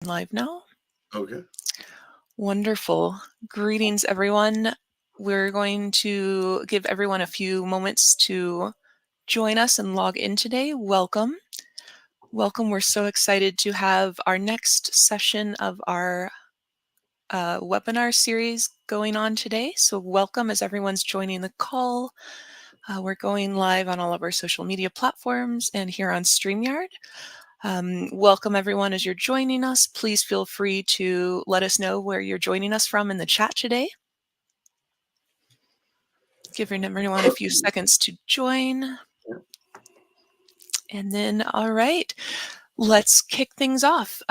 Live now. Okay. Wonderful. Greetings, everyone. We're going to give everyone a few moments to join us and log in today. Welcome. Welcome. We're so excited to have our next session of our webinar series going on today. So welcome as everyone's joining the call. We're going live on all of our social media platforms and here on StreamYard. Welcome everyone as you're joining us. Please feel free to let us know where you're joining us from in the chat today. Give everyone a few seconds to join. And then, all right, let's kick things off.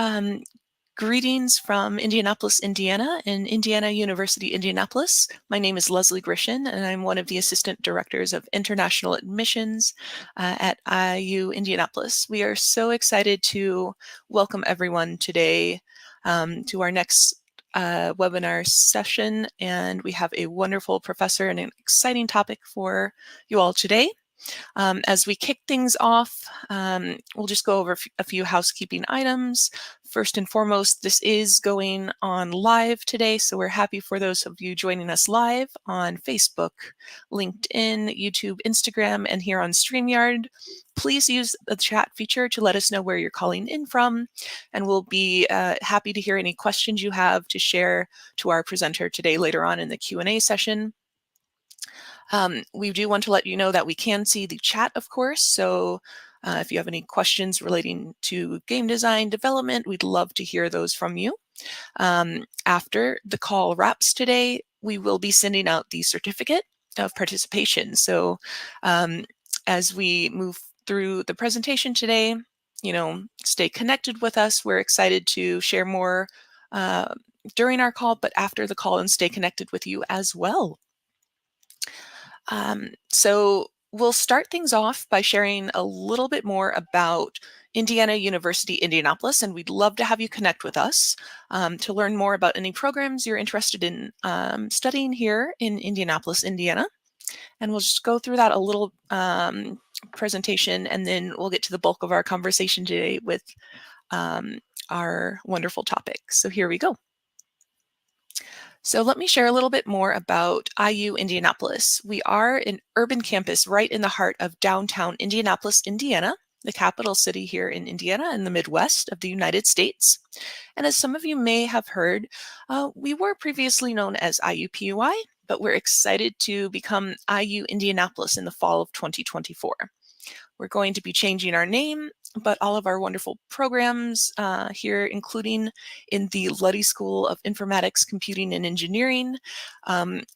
Greetings from Indianapolis, Indiana, and Indiana University, Indianapolis. My name is Leslie Grishin, and I'm one of the Assistant Directors of International Admissions at IU Indianapolis. We are so excited to welcome everyone today to our next webinar session, and we have a wonderful professor and an exciting topic for you all today. As we kick things off, we'll just go over a few housekeeping items. First and foremost, this is going on live today, so we're happy for those of you joining us live on Facebook, LinkedIn, YouTube, Instagram, and here on StreamYard. Please use the chat feature to let us know where you're calling in from, and we'll be happy to hear any questions you have to share to our presenter today later on in the Q&A session. We do want to let you know that we can see the chat, of course, so if you have any questions relating to game design development, we'd love to hear those from you. After the call wraps today, we will be sending out the certificate of participation. So as we move through the presentation today, stay connected with us. We're excited to share more during our call, but after the call, and stay connected with you as well. So we'll start things off by sharing a little bit more about Indiana University, Indianapolis, and we'd love to have you connect with us to learn more about any programs you're interested in studying here in Indianapolis, Indiana. And we'll just go through that a little presentation, and then we'll get to the bulk of our conversation today with our wonderful topic. So here we go. So let me share a little bit more about IU Indianapolis. We are an urban campus right in the heart of downtown Indianapolis, Indiana, the capital city here in Indiana in the Midwest of the United States. And as some of you may have heard, we were previously known as IUPUI, but we're excited to become IU Indianapolis in the fall of 2024. We're going to be changing our name, but all of our wonderful programs here, including in the Luddy School of Informatics, Computing, and Engineering,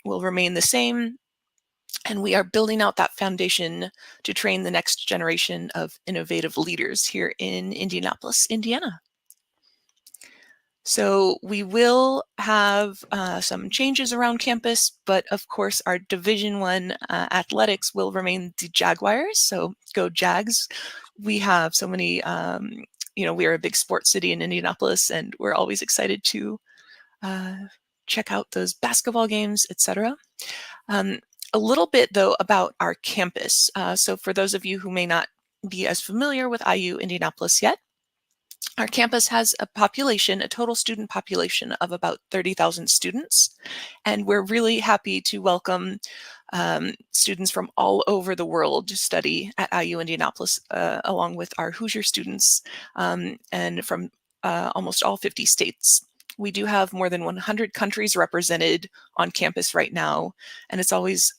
will remain the same. And we are building out that foundation to train the next generation of innovative leaders here in Indianapolis, Indiana. So we will have some changes around campus, but of course our Division I athletics will remain the Jaguars, so go Jags. We have so many, we are a big sports city in Indianapolis, and we're always excited to check out those basketball games, etc. A little bit, though, about our campus. So for those of you who may not be as familiar with IU Indianapolis yet, our campus has a total student population of about 30,000 students, and we're really happy to welcome students from all over the world to study at IU Indianapolis, along with our Hoosier students and from almost all 50 states. We do have more than 100 countries represented on campus right now, and it's always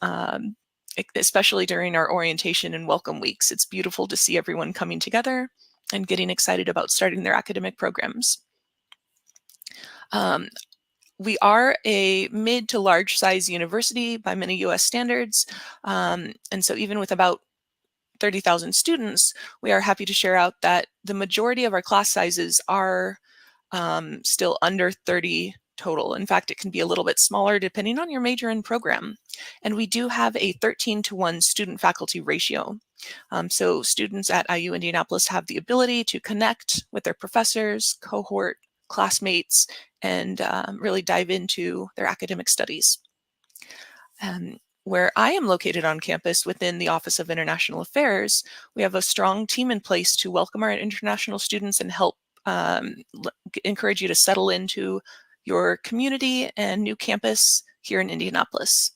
especially during our orientation and welcome weeks, it's beautiful to see everyone coming together and getting excited about starting their academic programs. We are a mid to large size university by many US standards. And so even with about 30,000 students, we are happy to share out that the majority of our class sizes are still under 30 total. In fact, it can be a little bit smaller depending on your major and program. And we do have a 13-to-1 student-faculty ratio. So students at IU Indianapolis have the ability to connect with their professors, cohort, classmates, and really dive into their academic studies. Where I am located on campus within the Office of International Affairs, we have a strong team in place to welcome our international students and help encourage you to settle into your community and new campus here in Indianapolis.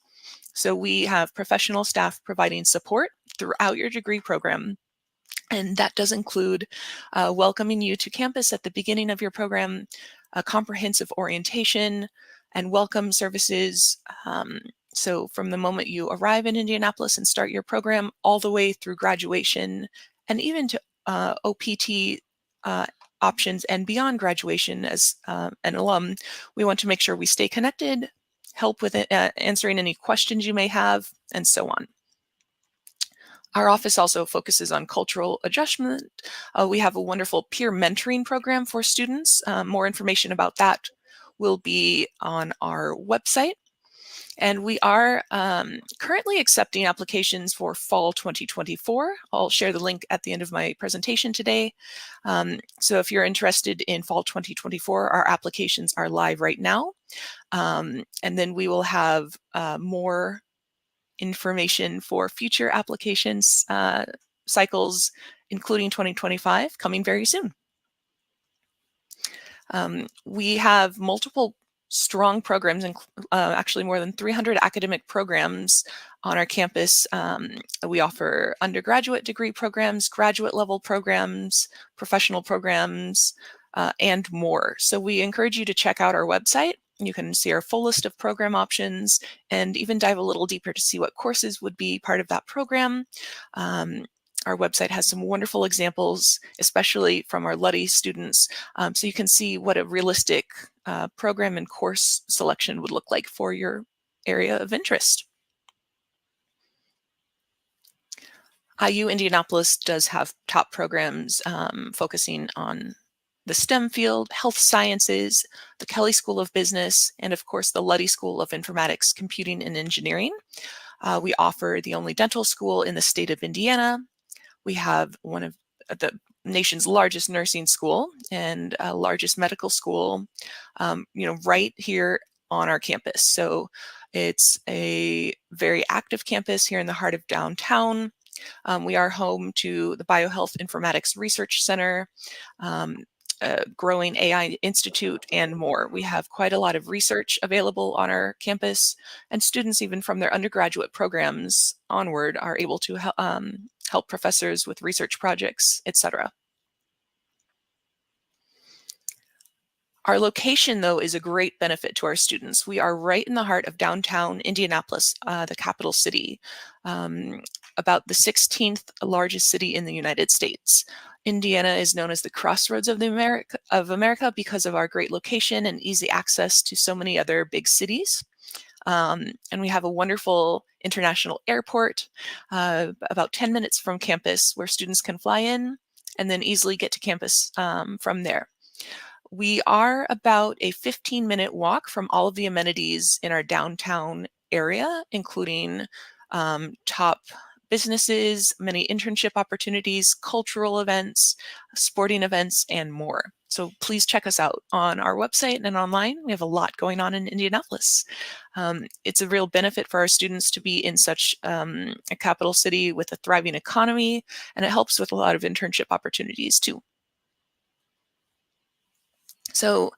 So we have professional staff providing support throughout your degree program. And that does include welcoming you to campus at the beginning of your program, a comprehensive orientation and welcome services. So from the moment you arrive in Indianapolis and start your program all the way through graduation and even to OPT options and beyond graduation as an alum, we want to make sure we stay connected, help with answering any questions you may have, and so on. Our office also focuses on cultural adjustment. We have a wonderful peer mentoring program for students. More information about that will be on our website. And we are currently accepting applications for fall 2024. I'll share the link at the end of my presentation today. So if you're interested in fall 2024, our applications are live right now. And then we will have more information for future applications cycles, including 2025, coming very soon. We have multiple strong programs, actually more than 300 academic programs on our campus. We offer undergraduate degree programs, graduate level programs, professional programs, and more. So we encourage you to check out our website. You can see our full list of program options and even dive a little deeper to see what courses would be part of that program. Our website has some wonderful examples, especially from our Luddy students, so you can see what a realistic program and course selection would look like for your area of interest. IU Indianapolis does have top programs focusing on the STEM field, health sciences, the Kelley School of Business, and of course the Luddy School of Informatics, Computing and Engineering. We offer the only dental school in the state of Indiana. We have one of the nation's largest nursing school and largest medical school, right here on our campus. So it's a very active campus here in the heart of downtown. We are home to the Biohealth Informatics Research Center, growing AI Institute, and more. We have quite a lot of research available on our campus, and students, even from their undergraduate programs onward, are able to help professors with research projects, etc. Our location, though, is a great benefit to our students. We are right in the heart of downtown Indianapolis, the capital city, about the 16th largest city in the United States. Indiana is known as the crossroads of America because of our great location and easy access to so many other big cities. And we have a wonderful international airport about 10 minutes from campus where students can fly in and then easily get to campus from there. We are about a 15-minute walk from all of the amenities in our downtown area, including top businesses, many internship opportunities, cultural events, sporting events, and more. So please check us out on our website and online. We have a lot going on in Indianapolis. It's a real benefit for our students to be in such a capital city with a thriving economy, and it helps with a lot of internship opportunities too. So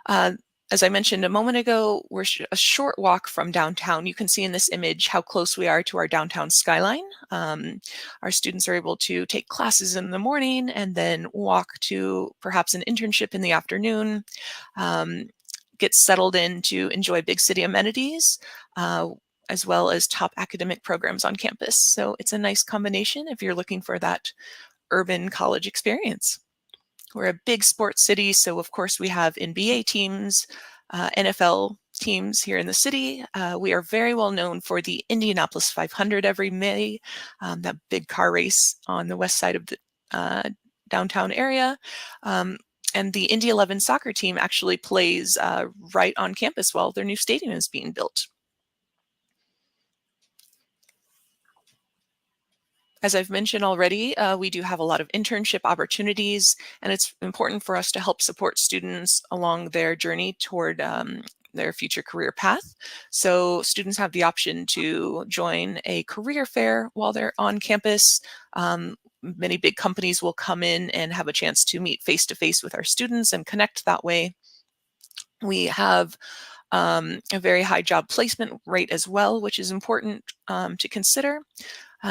as I mentioned a moment ago, we're a short walk from downtown. You can see in this image how close we are to our downtown skyline. Our students are able to take classes in the morning and then walk to perhaps an internship in the afternoon, get settled in to enjoy big city amenities, as well as top academic programs on campus. So it's a nice combination if you're looking for that urban college experience. We're a big sports city, so of course we have NBA teams, NFL teams here in the city. We are very well known for the Indianapolis 500 every May, that big car race on the west side of the downtown area. And the Indy 11 soccer team actually plays right on campus while their new stadium is being built. As I've mentioned already, we do have a lot of internship opportunities, and it's important for us to help support students along their journey toward their future career path. So students have the option to join a career fair while they're on campus, many big companies will come in and have a chance to meet face-to-face with our students and connect that way. We have a very high job placement rate as well, which is important to consider.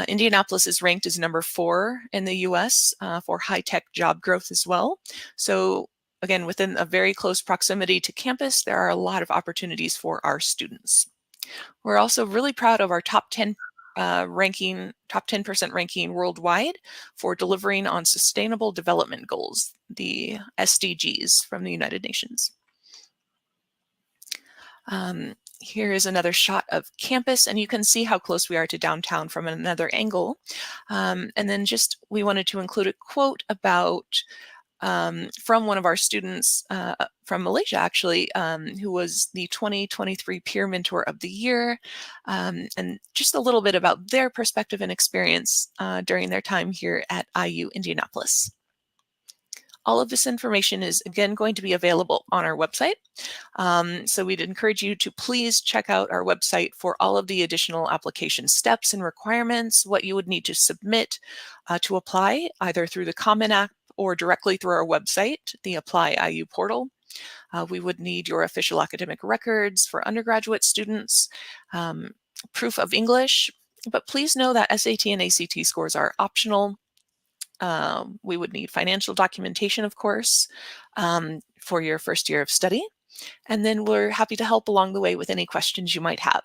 Indianapolis is ranked as number 4 in the US for high-tech job growth as well. So again, within a very close proximity to campus, there are a lot of opportunities for our students. We're also really proud of our top 10% ranking worldwide for delivering on Sustainable Development Goals, the SDGs from the United Nations. Here is another shot of campus, and you can see how close we are to downtown from another angle. And then we wanted to include a quote about from one of our students from Malaysia, actually, who was the 2023 Peer Mentor of the Year, and just a little bit about their perspective and experience during their time here at IU Indianapolis. All of this information is, again, going to be available on our website. So we'd encourage you to please check out our website for all of the additional application steps and requirements, what you would need to submit to apply, either through the Common App or directly through our website, the Apply IU portal. We would need your official academic records for undergraduate students, proof of English, but please know that SAT and ACT scores are optional. We would need financial documentation, of course, for your first year of study. And then we're happy to help along the way with any questions you might have.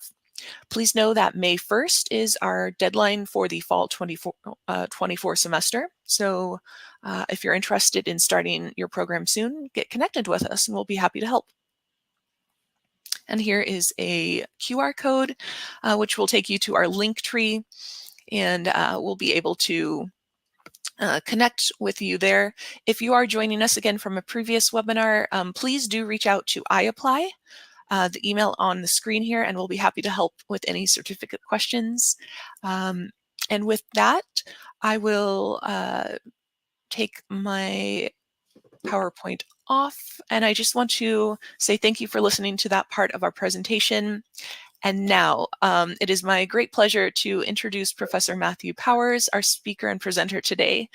Please know that May 1st is our deadline for the fall 24 semester. So if you're interested in starting your program soon, get connected with us and we'll be happy to help. And here is a QR code, which will take you to our link tree, and we'll be able to connect with you there. If you are joining us again from a previous webinar, please do reach out to iApply, the email on the screen here, and we'll be happy to help with any certificate questions. And with that, I will take my PowerPoint off, and I just want to say thank you for listening to that part of our presentation. And now it is my great pleasure to introduce Professor Matthew Powers, our speaker and presenter today.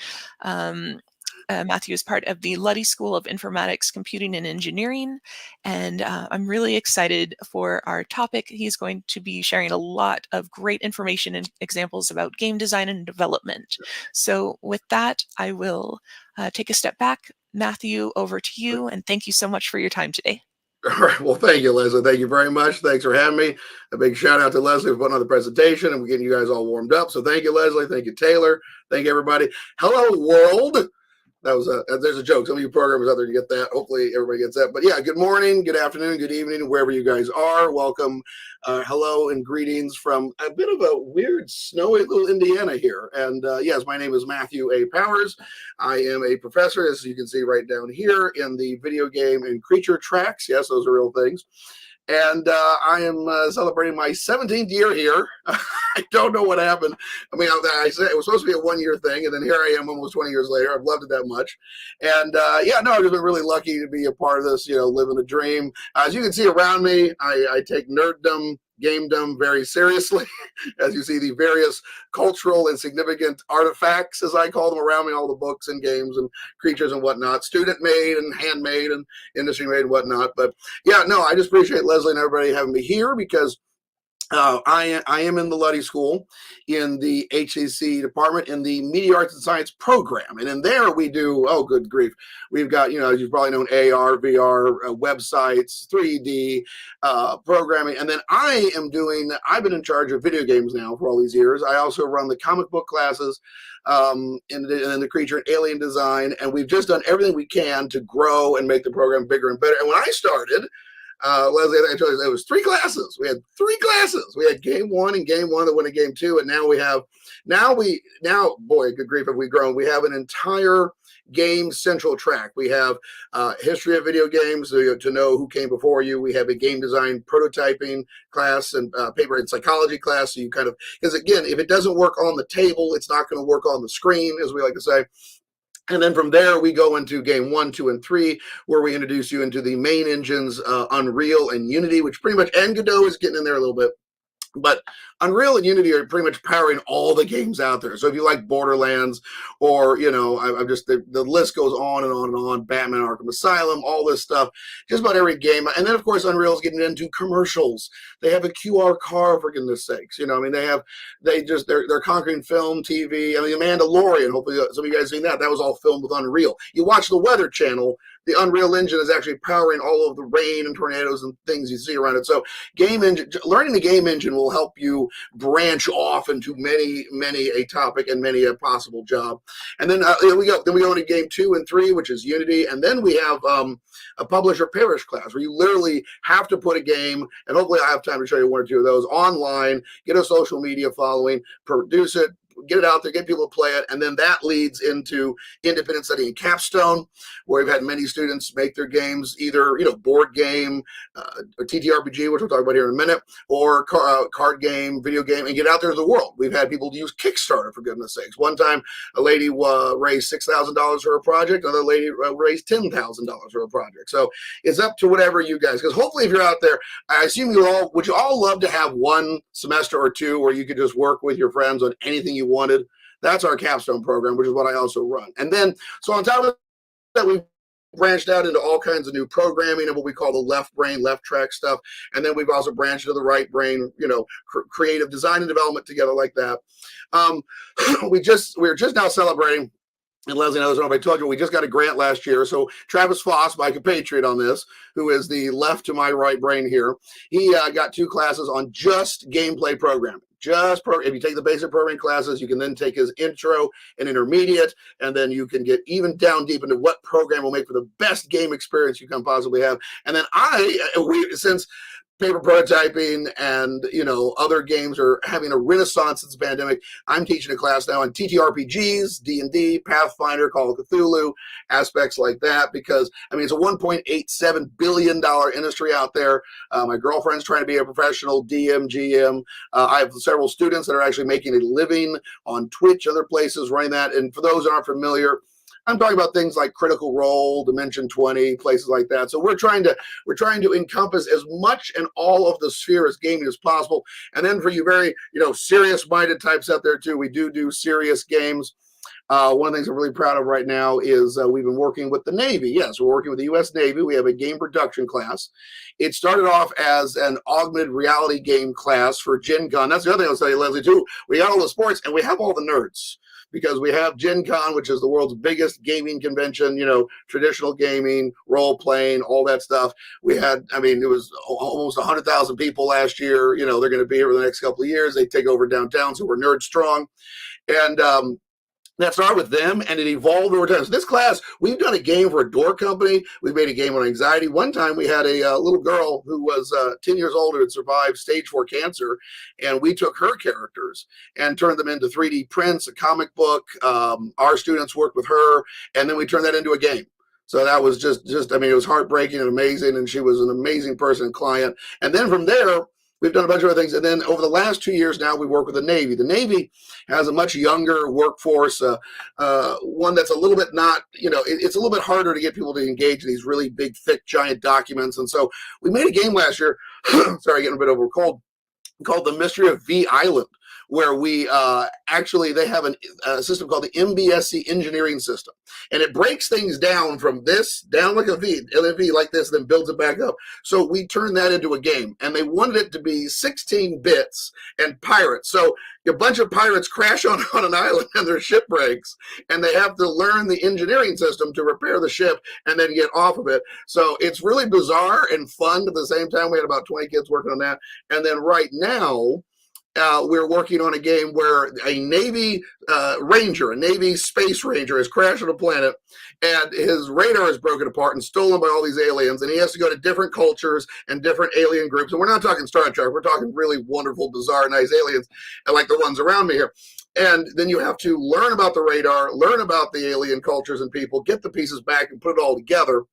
Matthew is part of the Luddy School of Informatics, Computing and Engineering, and I'm really excited for our topic. He's going to be sharing a lot of great information and examples about game design and development. So with that, I will take a step back. Matthew, over to you, and thank you so much for your time today. All right. Well, thank you, Leslie. Thank you very much. Thanks for having me. A big shout out to Leslie for putting on the presentation and getting you guys all warmed up. So thank you, Leslie. Thank you, Taylor. Thank you, everybody. Hello, world. That was there's a joke. Some of you programmers out there get that. Hopefully everybody gets that. But yeah, good morning, good afternoon, good evening, wherever you guys are. Welcome. Hello and greetings from a bit of a weird, snowy little Indiana here. And yes, my name is Matthew A. Powers. I am a professor, as you can see right down here, in the video game and creature tracks. Yes, those are real things. And I am celebrating my 17th year here. I don't know what happened. I mean, I said it was supposed to be a one-year thing, and then here I am almost 20 years later. I've loved it that much. And yeah, no, I've just been really lucky to be a part of this, living a dream. As you can see around me, I take nerddom, gamedom very seriously. As you see, the various cultural and significant artifacts, as I call them, around me, all the books and games and creatures and whatnot, student-made and handmade and industry-made and whatnot. But yeah, no, I just appreciate Leslie and everybody having me here because I am in the Luddy School in the HAC department in the Media Arts and Science program. And in there we do, oh, good grief. We've got, as you've probably known, AR, VR, websites, 3D programming. And then I've been in charge of video games now for all these years. I also run the comic book classes and the creature and alien design. And we've just done everything we can to grow and make the program bigger and better. And when I started, Leslie, I told you, it was 3 classes. We had 3 classes. We had game 1 and game 1 that went to game 2. And now, boy, good grief, have we grown. We have an entire game central track. We have history of video games to know who came before you. We have a game design prototyping class and paper and psychology class. So you because again, if it doesn't work on the table, it's not going to work on the screen, as we like to say. And then from there, we go into game 1, 2, and 3, where we introduce you into the main engines, Unreal and Unity, which pretty much, and Godot is getting in there a little bit. But Unreal and Unity are pretty much powering all the games out there. So if you like Borderlands, or I'm just the list goes on and on and on. Batman: Arkham Asylum, all this stuff, just about every game. And then of course Unreal is getting into commercials. They have a QR card, for goodness sakes. I mean, they're conquering film, TV. I mean, The Mandalorian. Hopefully some of you guys seen that. That was all filmed with Unreal. You watch the Weather Channel. The Unreal Engine is actually powering all of the rain and tornadoes and things you see around it. So learning the game engine will help you branch off into many a topic and many a possible job. And then we go into game 2 and 3, which is Unity. And then we have a publish or perish class where you literally have to put a game, and hopefully I have time to show you 1 or 2 of those, online, get a social media following, produce it, get it out there, get people to play it, and then that leads into independent study and capstone, where we've had many students make their games either board game, or TTRPG, which we'll talk about here in a minute, or card game, video game, and get out there to the world. We've had people use Kickstarter, for goodness sakes. One time, a lady raised $6,000 for a project, another lady raised $10,000 for a project. So it's up to whatever you guys, because hopefully if you're out there, I assume would you all love to have 1 semester or 2 where you could just work with your friends on anything you wanted. That's our capstone program, which is what I also run. And then, so on top of that, we've branched out into all kinds of new programming and what we call the left brain, left track stuff. And then we've also branched into the right brain, creative design and development together like that. We're just now celebrating. And Leslie knows, I don't know if I told you, we just got a grant last year. So Travis Foss, my compatriot on this, who is the left to my right brain here, he got 2 classes on just gameplay programming. If you take the basic programming classes, you can then take his intro and intermediate, and then you can get even down deep into what program will make for the best game experience you can possibly have. And then since paper prototyping and other games are having a renaissance since the pandemic, I'm teaching a class now on TTRPGs, D&D, Pathfinder, Call of Cthulhu, aspects like that, because it's a $1.87 billion industry out there. My girlfriend's trying to be a professional DM, GM. I have several students that are actually making a living on Twitch, other places running that. And for those that aren't familiar, I'm talking about things like Critical Role, Dimension 20, places like that. So we're trying to encompass as much and all of the sphere as gaming as possible. And then for you very, serious-minded types out there too, we do serious games. One of the things I'm really proud of right now is we've been working with the Navy. Yes, we're working with the U.S. Navy. We have a game production class. It started off as an augmented reality game class for Gen Con. That's the other thing I'll tell you, Leslie, too. We got all the sports, and we have all the nerds, because we have Gen Con, which is the world's biggest gaming convention, traditional gaming, role-playing, all that stuff. We had, it was almost 100,000 people last year. They're going to be here for the next couple of years. They take over downtown, so we're nerd strong. And that started with them, and it evolved over time. So this class, we've done a game for a door company. We've made a game on anxiety. One time we had a little girl who was 10 years old who had survived stage 4 cancer, and we took her characters and turned them into 3D prints, a comic book. Our students worked with her, and then we turned that into a game. So that was just it was heartbreaking and amazing, and she was an amazing person and client. And then from there, we've done a bunch of other things. And then over the last 2 years now, we work with the Navy. The Navy has a much younger workforce, one that's a little bit it's a little bit harder to get people to engage in these really big, thick, giant documents. And so we made a game last year, sorry, getting a bit over cold, called The Mystery of V Island, where we they have a system called the MBSC engineering system. And it breaks things down from this, down like a V like this, then builds it back up. So we turned that into a game. And they wanted it to be 16 bits and pirates. So a bunch of pirates crash on an island and their ship breaks, and they have to learn the engineering system to repair the ship and then get off of it. So it's really bizarre and fun at the same time. We had about 20 kids working on that. And then right now, we're working on a game where a Navy ranger, a Navy space ranger, has crashed on a planet, and his radar is broken apart and stolen by all these aliens, and he has to go to different cultures and different alien groups. And we're not talking Star Trek. We're talking really wonderful, bizarre, nice aliens, like the ones around me here. And then you have to learn about the radar, learn about the alien cultures and people, get the pieces back and put it all together.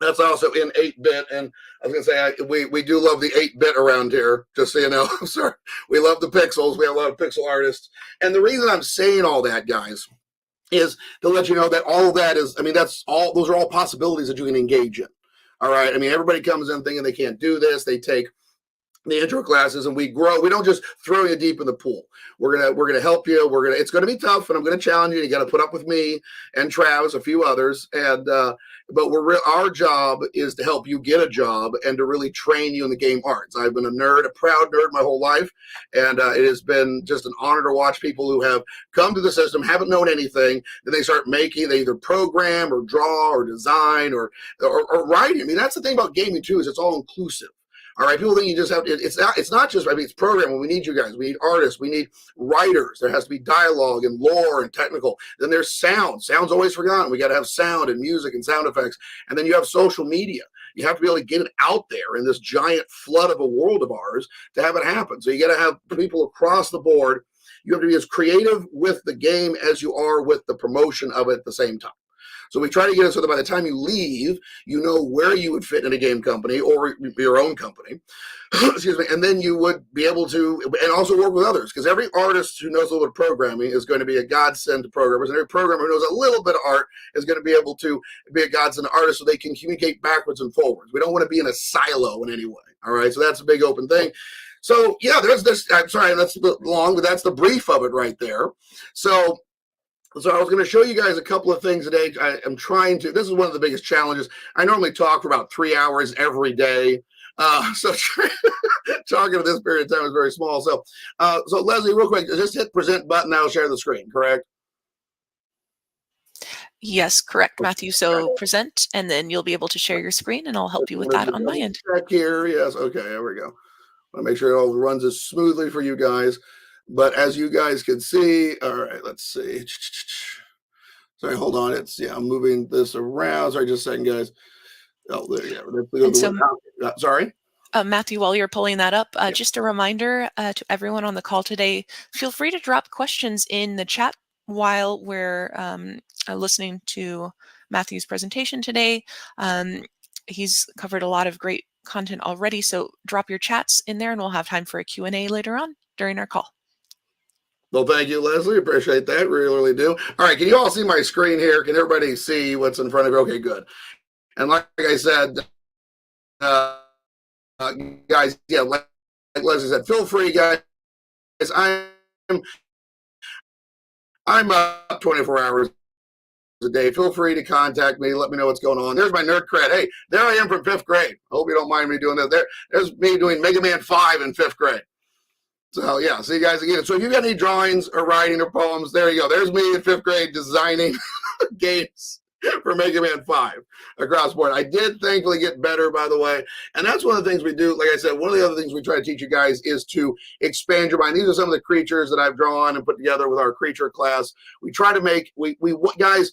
That's also in 8-bit, and I was going to say, we do love the 8-bit around here, just so you know. I'm sorry. We love the pixels. We have a lot of pixel artists. And the reason I'm saying all that, guys, is to let you know that all of that is, those are all possibilities that you can engage in. All right? Everybody comes in thinking they can't do this. They take the intro classes, and we grow. We don't just throw you deep in the pool. We're gonna help you. It's gonna be tough, and I'm gonna challenge you. You got to put up with me and Travis, a few others, and but our job is to help you get a job and to really train you in the game arts. I've been a proud nerd my whole life, and it has been just an honor to watch people who have come to the system, haven't known anything, then they start making. They either program or draw or design or writing. I mean, that's the thing about gaming too, is it's all inclusive. All right, people think you just have to, it's not just, I mean, it's programming. We need you guys. We need artists. We need writers. There has to be dialogue and lore and technical. Then there's sound. Sound's always forgotten. We got to have sound and music and sound effects. And then you have social media. You have to be able to get it out there in this giant flood of a world of ours to have it happen. So you got to have people across the board. You have to be as creative with the game as you are with the promotion of it at the same time. So we try to get it so that by the time you leave, you know where you would fit in a game company or your own company. Excuse me. And then you would be able to, and also work with others, because every artist who knows a little bit of programming is going to be a godsend to programmers. And every programmer who knows a little bit of art is going to be able to be a godsend to artists so they can communicate backwards and forwards. We don't want to be in a silo in any way. All right. So that's a big open thing. So yeah, there's this, I'm sorry, that's a bit long, but that's the brief of it right there. So I was going to show you guys a couple of things today. I'm trying to, this is one of the biggest challenges. I normally talk for about 3 hours every day. So talking at this period of time is very small. So Leslie, real quick, just hit present button. I'll share the screen, correct? Yes, correct, Matthew. So present, and then you'll be able to share your screen, and I'll help you with that on my end. Check here. Yes. Okay. There we go. I want to make sure it all runs as smoothly for you guys. But as you guys can see, all right, let's see. Sorry, hold on. I'm moving this around. Sorry, just a second, guys. Oh, there you go. Sorry. Matthew, while you're pulling that up, just a reminder to everyone on the call today, feel free to drop questions in the chat while we're listening to Matthew's presentation today. He's covered a lot of great content already, so drop your chats in there and we'll have time for a Q&A later on during our call. Well, thank you, Leslie. Appreciate that. Really do. All right. Can you all see my screen here? Can everybody see what's in front of you? Okay, good. And like I said, guys, yeah, like Leslie said, feel free, guys. I'm up 24 hours a day. Feel free to contact me. Let me know what's going on. There's my nerd cred. Hey, there I am from 5th grade. Hope you don't mind me doing that. There's me doing Mega Man 5 in 5th grade. So yeah, see you guys again. So if you got any drawings or writing or poems, there you go. There's me in 5th grade designing games for Mega Man 5 across the board. I did thankfully get better, by the way. And that's one of the things we do. Like I said, one of the other things we try to teach you guys is to expand your mind. These are some of the creatures that I've drawn and put together with our creature class. We try to make, guys,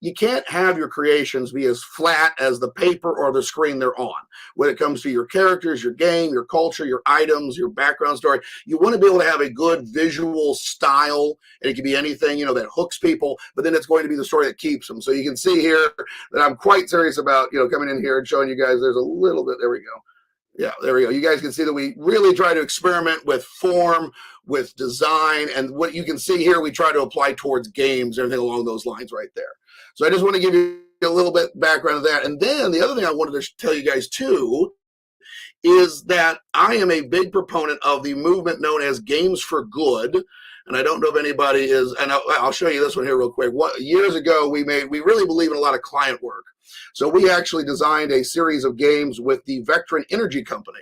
you can't have your creations be as flat as the paper or the screen they're on. When it comes to your characters, your game, your culture, your items, your background story, you want to be able to have a good visual style, and it can be anything, that hooks people, but then it's going to be the story that keeps them. So you can see here that I'm quite serious about, coming in here and showing you guys there's a little bit, there we go. Yeah, there we go. You guys can see that we really try to experiment with form, with design, and what you can see here, we try to apply towards games, everything along those lines right there. So I just want to give you a little bit background of that. And then the other thing I wanted to tell you guys too is that I am a big proponent of the movement known as Games for Good. And I don't know if anybody is, and I'll show you this one here real quick. Years ago, we really believe in a lot of client work. So we actually designed a series of games with the Vectron Energy Company.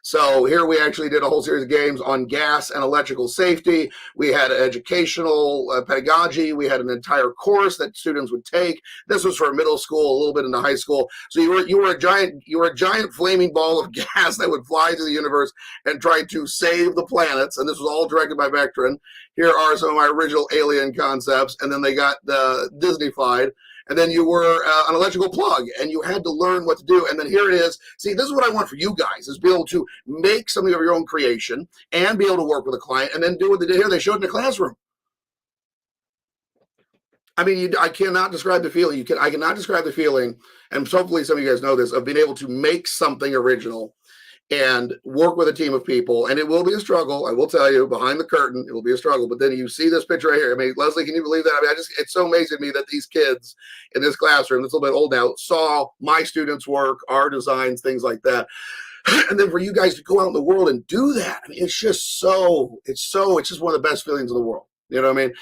So here we actually did a whole series of games on gas and electrical safety. We had educational pedagogy. We had an entire course that students would take. This was for middle school, a little bit into high school. So you were a giant flaming ball of gas that would fly through the universe and try to save the planets. And this was all directed by Vectron. Here are some of my original alien concepts, and then they got Disney-fied. And then you were an electrical plug, and you had to learn what to do. And then here it is. See, this is what I want for you guys, is be able to make something of your own creation and be able to work with a client and then do what they did here. They showed it in the classroom. I mean, I cannot describe the feeling. I cannot describe the feeling, and hopefully some of you guys know this, of being able to make something original and work with a team of people. And it will be a struggle. I will tell you, behind the curtain, it will be a struggle. But then you see this picture right here. I mean, Leslie, can you believe that? I mean, it's so amazing to me that these kids in this classroom, that's a little bit old now, saw my students' work, our designs, things like that. And then for you guys to go out in the world and do that, I mean, it's just one of the best feelings in the world. You know what I mean?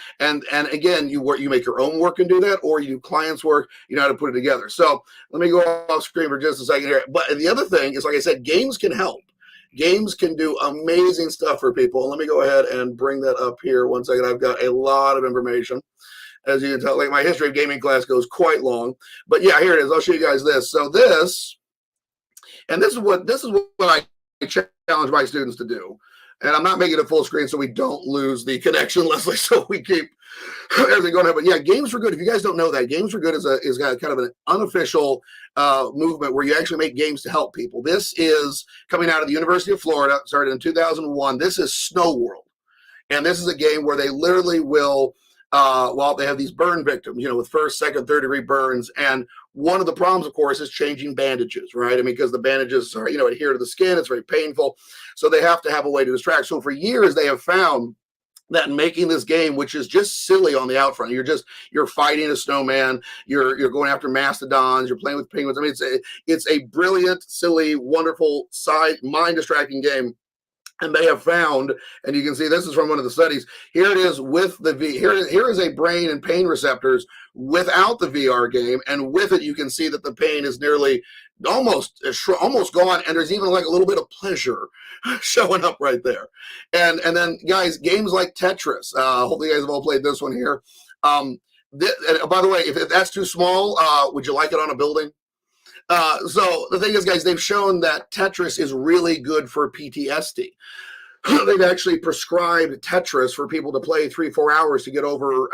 And again, you make your own work and do that, or you do clients' work, you know how to put it together. So let me go off screen for just a second here. But the other thing is, like I said, games can help. Games can do amazing stuff for people. Let me go ahead and bring that up here 1 second. I've got a lot of information. As you can tell, like my history of gaming class goes quite long. But yeah, here it is. I'll show you guys this. So this is what I challenge my students to do. And I'm not making it full screen so we don't lose the connection, Leslie, so we keep everything going on. But yeah, Games for Good, if you guys don't know that, Games for Good is got kind of an unofficial movement where you actually make games to help people. This is coming out of the University of Florida, started in 2001. This is Snow World. And this is a game where they literally will, they have these burn victims, with first, second, third degree burns. And one of the problems, of course, is changing bandages, right? I mean, because the bandages are, adhere to the skin. It's very painful. So they have to have a way to distract. So for years, they have found that making this game, which is just silly on the out front, you're fighting a snowman, you're going after mastodons, you're playing with penguins. I mean, it's a brilliant, silly, wonderful, mind distracting game. And they have found, and you can see this is from one of the studies. Here it is with the here is a brain and pain receptors without the VR game, and with it you can see that the pain is nearly almost gone, and there's even like a little bit of pleasure showing up right there. And then guys, games like Tetris. Hopefully you guys have all played this one here. And by the way, if that's too small, would you like it on a building? So the thing is, guys, they've shown that Tetris is really good for PTSD. They've actually prescribed Tetris for people to play 3-4 hours to get over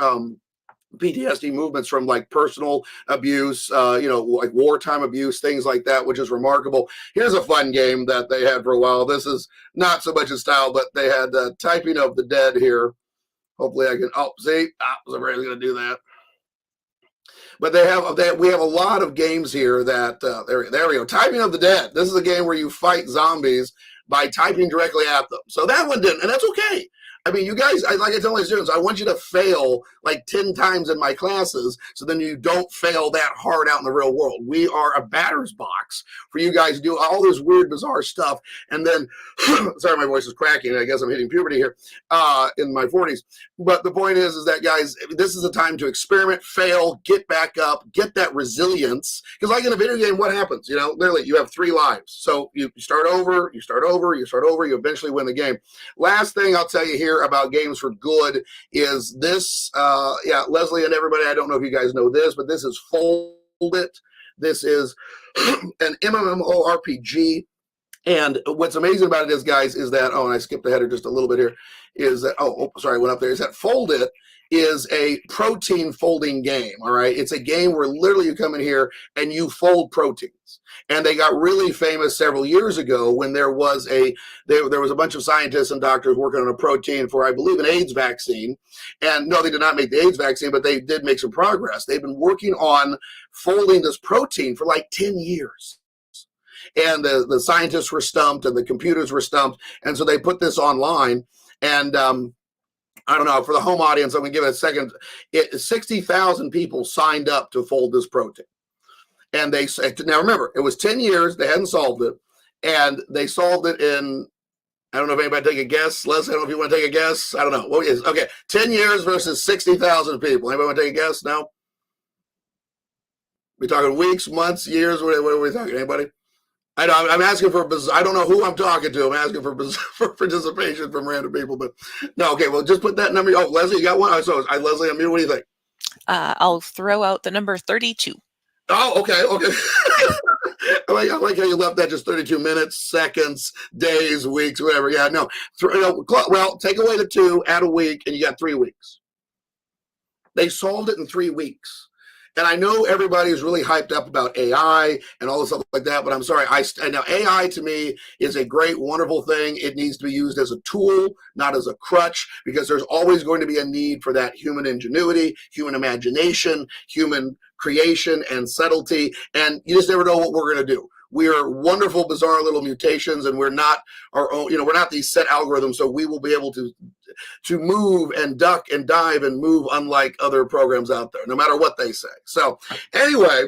PTSD movements from like personal abuse, like wartime abuse, things like that, which is remarkable. Here's a fun game that they had for a while. This is not so much in style, but they had Typing of the Dead here. Hopefully I can, see, I was afraid I was going to do that. But we have a lot of games here that, there we go. Typing of the Dead. This is a game where you fight zombies by typing directly at them. So that one didn't, and that's okay. I mean, you guys, like I tell my students, I want you to fail like 10 times in my classes so then you don't fail that hard out in the real world. We are a batter's box for you guys to do all this weird, bizarre stuff. And then, sorry, my voice is cracking. I guess I'm hitting puberty here in my 40s. But the point is that, guys, this is a time to experiment, fail, get back up, get that resilience. Because like in a video game, what happens? Literally, you have 3 lives. So you start over, you eventually win the game. Last thing I'll tell you here about Games for Good is this, Leslie and everybody, I don't know if you guys know this, but this is Fold It. This is an MMORPG. And what's amazing about it is, guys, is that, and I skipped ahead just a little bit here, is that, sorry, I went up there, is that Fold It is a protein folding game, all right? It's a game where literally you come in here and you fold proteins. And they got really famous several years ago when there was a bunch of scientists and doctors working on a protein for, I believe, an AIDS vaccine. And no, they did not make the AIDS vaccine, but they did make some progress. They've been working on folding this protein for like 10 years. And the scientists were stumped and the computers were stumped. And so they put this online. And I don't know, for the home audience, I'm going to give it a second. 60,000 people signed up to fold this protein. And they said, now remember, it was 10 years. They hadn't solved it. And they solved it in, I don't know if anybody take a guess. Leslie, I don't know if you want to take a guess. I don't know. What is okay? 10 years versus 60,000 people. Anybody want to take a guess? No? We talking weeks, months, years? What are we talking? Anybody? I know, I'm asking for, I don't know who I'm talking to. I'm asking for participation from random people, but no, okay, well, just put that number. Oh, Leslie, you got one? Leslie, I'm here. What do you think? I'll throw out the number 32. Oh, okay. I like how you left that just 32 minutes, seconds, days, weeks, whatever. Yeah, no. Well, take away the 2, add a week, and you got 3 weeks. They solved it in 3 weeks. And I know everybody is really hyped up about AI and all this stuff like that, but I'm sorry. Now AI to me is a great, wonderful thing. It needs to be used as a tool, not as a crutch, because there's always going to be a need for that human ingenuity, human imagination, human creation and subtlety. And you just never know what we're going to do. We are wonderful, bizarre little mutations, and we're not our own, we're not these set algorithms, so we will be able to move and duck and dive and move unlike other programs out there, no matter what they say. So anyway,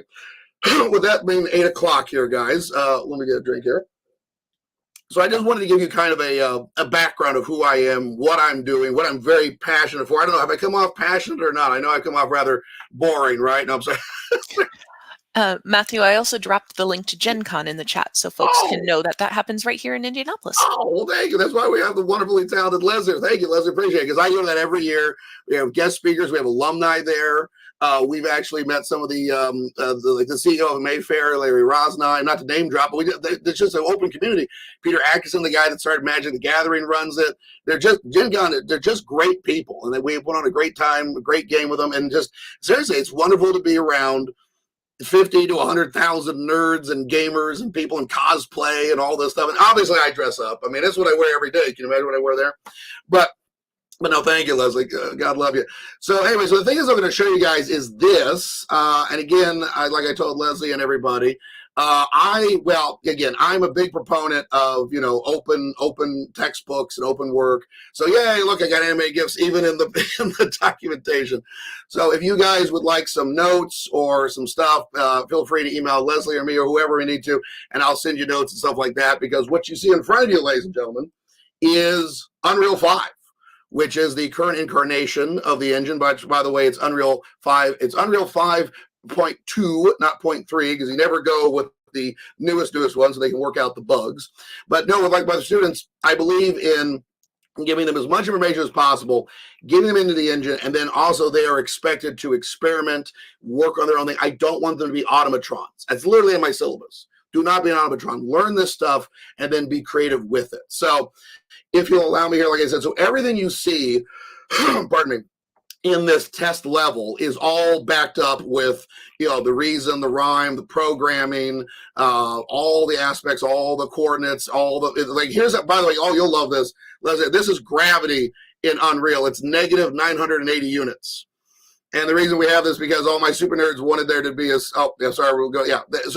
with that being 8 o'clock here, guys, let me get a drink here. So I just wanted to give you kind of a background of who I am, what I'm doing, what I'm very passionate for. I don't know, have I come off passionate or not? I know I come off rather boring, right? No, I'm sorry. Matthew, I also dropped the link to Gen Con in the chat so folks can know that that happens right here in Indianapolis. Oh, well, thank you. That's why we have the wonderfully talented Leslie. Thank you, Leslie. Appreciate it, because I go to that every year. We have guest speakers. We have alumni there. We've actually met some of the like the CEO of Mayfair, Larry Rosnine, not to name drop, but it's just an open community. Peter Atkinson, the guy that started Magic the Gathering, runs it. They're just Gen Con. They're just great people, and we went on a great time, a great game with them, and just seriously, it's wonderful to be around 50 to 100,000 nerds and gamers and people in cosplay and all this stuff. And obviously, I dress up. I mean, that's what I wear every day. Can you imagine what I wear there? But no, thank you, Leslie. God love you. So anyway, so the thing is I'm going to show you guys is this. And again, like I told Leslie and everybody, I'm a big proponent of, open textbooks and open work. So yay, look, I got anime gifts even in the documentation. So if you guys would like some notes or some stuff, feel free to email Leslie or me or whoever we need to, and I'll send you notes and stuff like that, because what you see in front of you, ladies and gentlemen, is Unreal 5. Which is the current incarnation of the engine. But by the way, it's Unreal 5. It's Unreal 5.2, not 0.3, because you never go with the newest one, so they can work out the bugs. But no, like my students, I believe in giving them as much information as possible, getting them into the engine, and then also they are expected to experiment, work on their own thing. I don't want them to be automatrons. That's literally in my syllabus. Do not be an automatron. Learn this stuff and then be creative with it. So if you'll allow me here, like I said, so everything you see, pardon me, in this test level is all backed up with, the reason, the rhyme, the programming, all the aspects, all the coordinates, here's that, by the way, you'll love this. This is gravity in Unreal. It's negative 980 units. And the reason we have this because all my super nerds wanted there to be so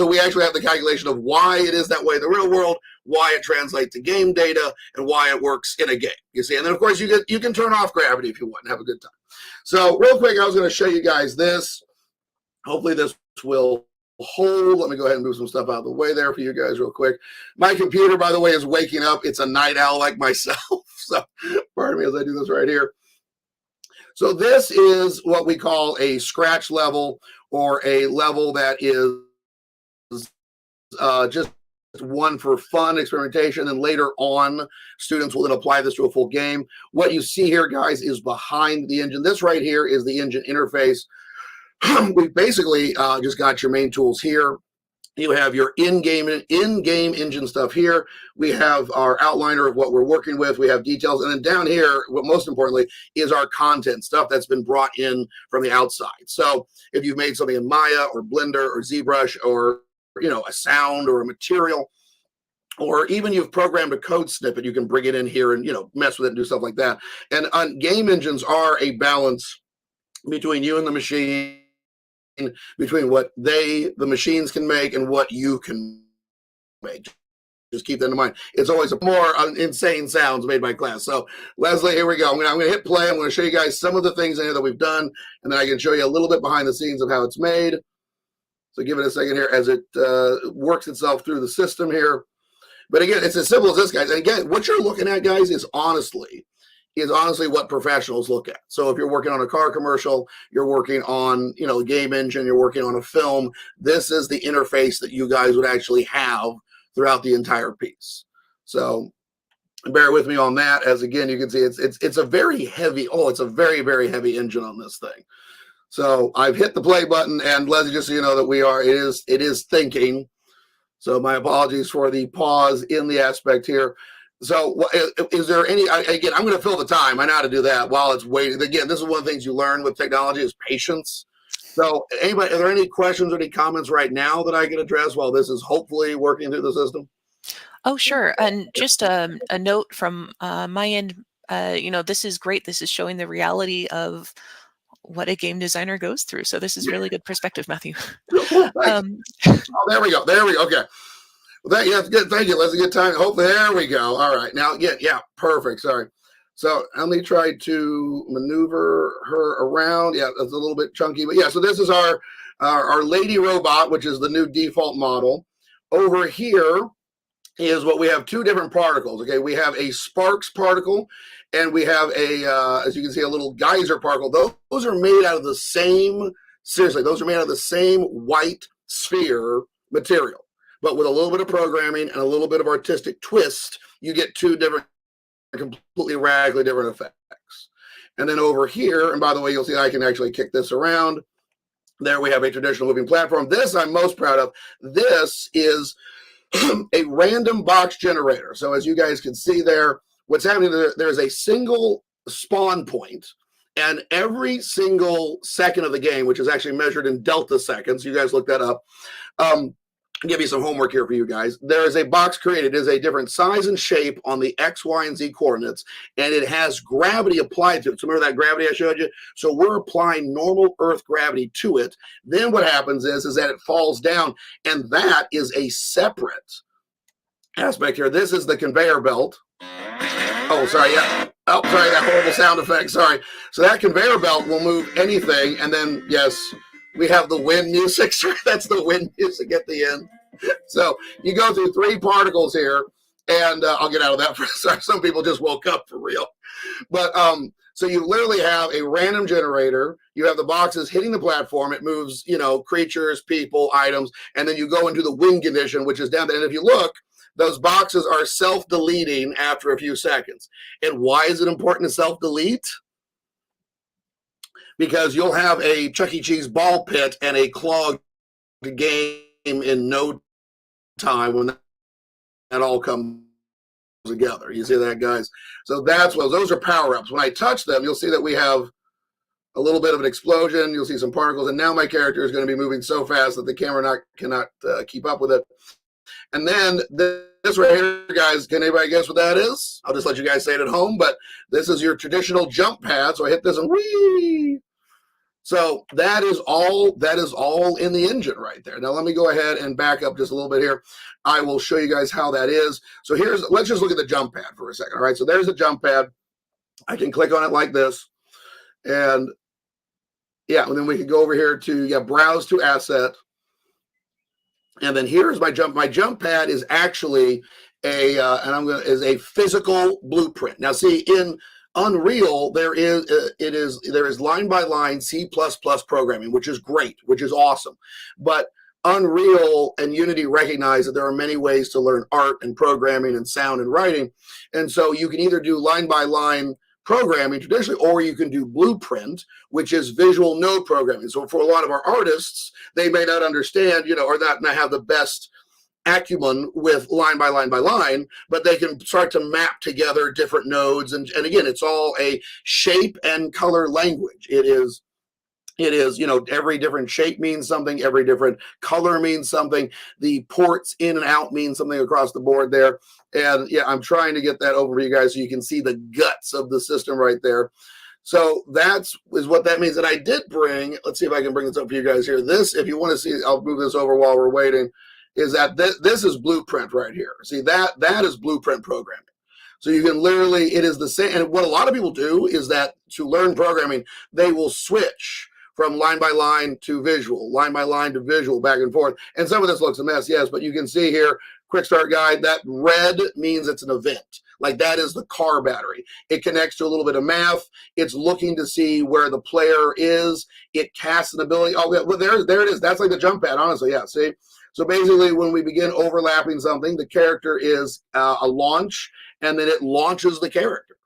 we actually have the calculation of why it is that way in the real world, why it translates to game data, and why it works in a game. You see, and then of course you can turn off gravity if you want and have a good time. So real quick, I was going to show you guys this. Hopefully this will hold. Let me go ahead and move some stuff out of the way there for you guys real quick. My computer, by the way, is waking up. It's a night owl like myself. So pardon me as I do this right here. So this is what we call a scratch level, or a level that is just one for fun experimentation, and later on students will then apply this to a full game. What you see here, guys, is behind the engine. This right here is the engine interface. We basically just got your main tools here. You have your in-game engine stuff here. We have our outliner of what we're working with. We have details. And then down here, what most importantly, is our content stuff that's been brought in from the outside. So if you've made something in Maya or Blender or ZBrush, or a sound or a material, or even you've programmed a code snippet, you can bring it in here and mess with it and do stuff like that. And game engines are a balance between you and the machine, between what the machines can make and what you can make. Just keep that in mind. It's always more insane sounds made by class. So Leslie, here we go. I'm going to hit play. I'm going to show you guys some of the things in here that we've done, and then I can show you a little bit behind the scenes of how it's made. So give it a second here as it works itself through the system here. But again, it's as simple as this, guys. And again, what you're looking at, guys, is honestly what professionals look at. So if you're working on a car commercial, you're working on, a game engine, you're working on a film, this is the interface that you guys would actually have throughout the entire piece. So bear with me on that, as again, you can see it's a very heavy, it's a very, very heavy engine on this thing. So I've hit the play button, and Leslie, just so you know that it is thinking. So my apologies for the pause in the aspect here. So is there any, again, I'm going to fill the time. I know how to do that while it's waiting. Again, this is one of the things you learn with technology is patience. So are there any questions or any comments right now that I can address while this is hopefully working through the system? Oh, sure. And just a note from my end, this is great. This is showing the reality of what a game designer goes through. So this is really good perspective, Matthew. Oh, there we go. Okay. Well, that's good. Thank you. That's a good time. Hopefully, there we go. All right. Now, yeah, perfect. Sorry. So let me try to maneuver her around. Yeah, that's a little bit chunky, but yeah. So this is our lady robot, which is the new default model. Over here is what we have two different particles. Okay, we have a sparks particle, and we have a, as you can see, a little geyser particle. Those are made out of the same. Seriously, those are made out of the same white sphere material, but with a little bit of programming and a little bit of artistic twist, you get two different, completely radically different effects. And then over here, and by the way, you'll see I can actually kick this around. There we have a traditional moving platform. This I'm most proud of. This is a random box generator. So as you guys can see there, what's happening there's a single spawn point, and every single second of the game, which is actually measured in delta seconds, you guys look that up. Give you some homework here for you guys. There is a box created. It is a different size and shape on the X, Y, and Z coordinates, and it has gravity applied to it. So remember that gravity I showed you? So we're applying normal Earth gravity to it. Then what happens is that it falls down, and that is a separate aspect here. This is the conveyor belt. Oh, sorry, yeah. Oh, sorry, that horrible sound effect, sorry. So that conveyor belt will move anything, and then, yes, we have the wind music. That's the wind music at the end. So you go through three particles here, and I'll get out of that for a second. Some people just woke up for real. But so you literally have a random generator. You have the boxes hitting the platform. It moves, you know, creatures, people, items, and then you go into the win condition, which is down there. And if you look, those boxes are self-deleting after a few seconds. And why is it important to self-delete? Because you'll have a Chuck E. Cheese ball pit and a clogged game in no time when that all comes together. You see that, guys? So that's what those are power-ups. When I touch them, you'll see that we have a little bit of an explosion. You'll see some particles, and now my character is going to be moving so fast that the camera cannot keep up with it. And then this right here, guys, can anybody guess what that is? I'll just let you guys say it at home, but this is your traditional jump pad. So I hit this and whee! So that is all in the engine right there. Now let me go ahead and back up just a little bit here. I will show you guys how that is. So let's just look at the jump pad for a second. All right, so there's the jump pad. I can click on it like this. And yeah, and then we can go over here to browse to asset. And then here's my jump. My jump pad is actually is a physical blueprint. Now see, in Unreal, there is line by line C++ programming, which is great, which is awesome. But Unreal and Unity recognize that there are many ways to learn art and programming and sound and writing. And so you can either do line by line programming traditionally, or you can do blueprint, which is visual node programming. So for a lot of our artists, they may not understand, or not have the best acumen with line by line by line, but they can start to map together different nodes. And again, it's all a shape and color language. It is, every different shape means something. Every different color means something. The ports in and out mean something across the board there. And yeah, I'm trying to get that over for you guys so you can see the guts of the system right there. So is what that means. And I did bring, let's see if I can bring this up for you guys here. This, if you want to see, I'll move this over while we're waiting, is that this is blueprint right here. See, that is blueprint programming. So you can literally, it is the same. And what a lot of people do is that to learn programming, they will switch from line by line to visual, line by line to visual, back and forth. And some of this looks a mess, yes, but you can see here, quick start guide, that red means it's an event. Like that is the car battery. It connects to a little bit of math. It's looking to see where the player is. It casts an ability. Oh, well, there it is. That's like the jump pad, honestly, yeah, see? So basically, when we begin overlapping something, the character is a launch, and then it launches the character.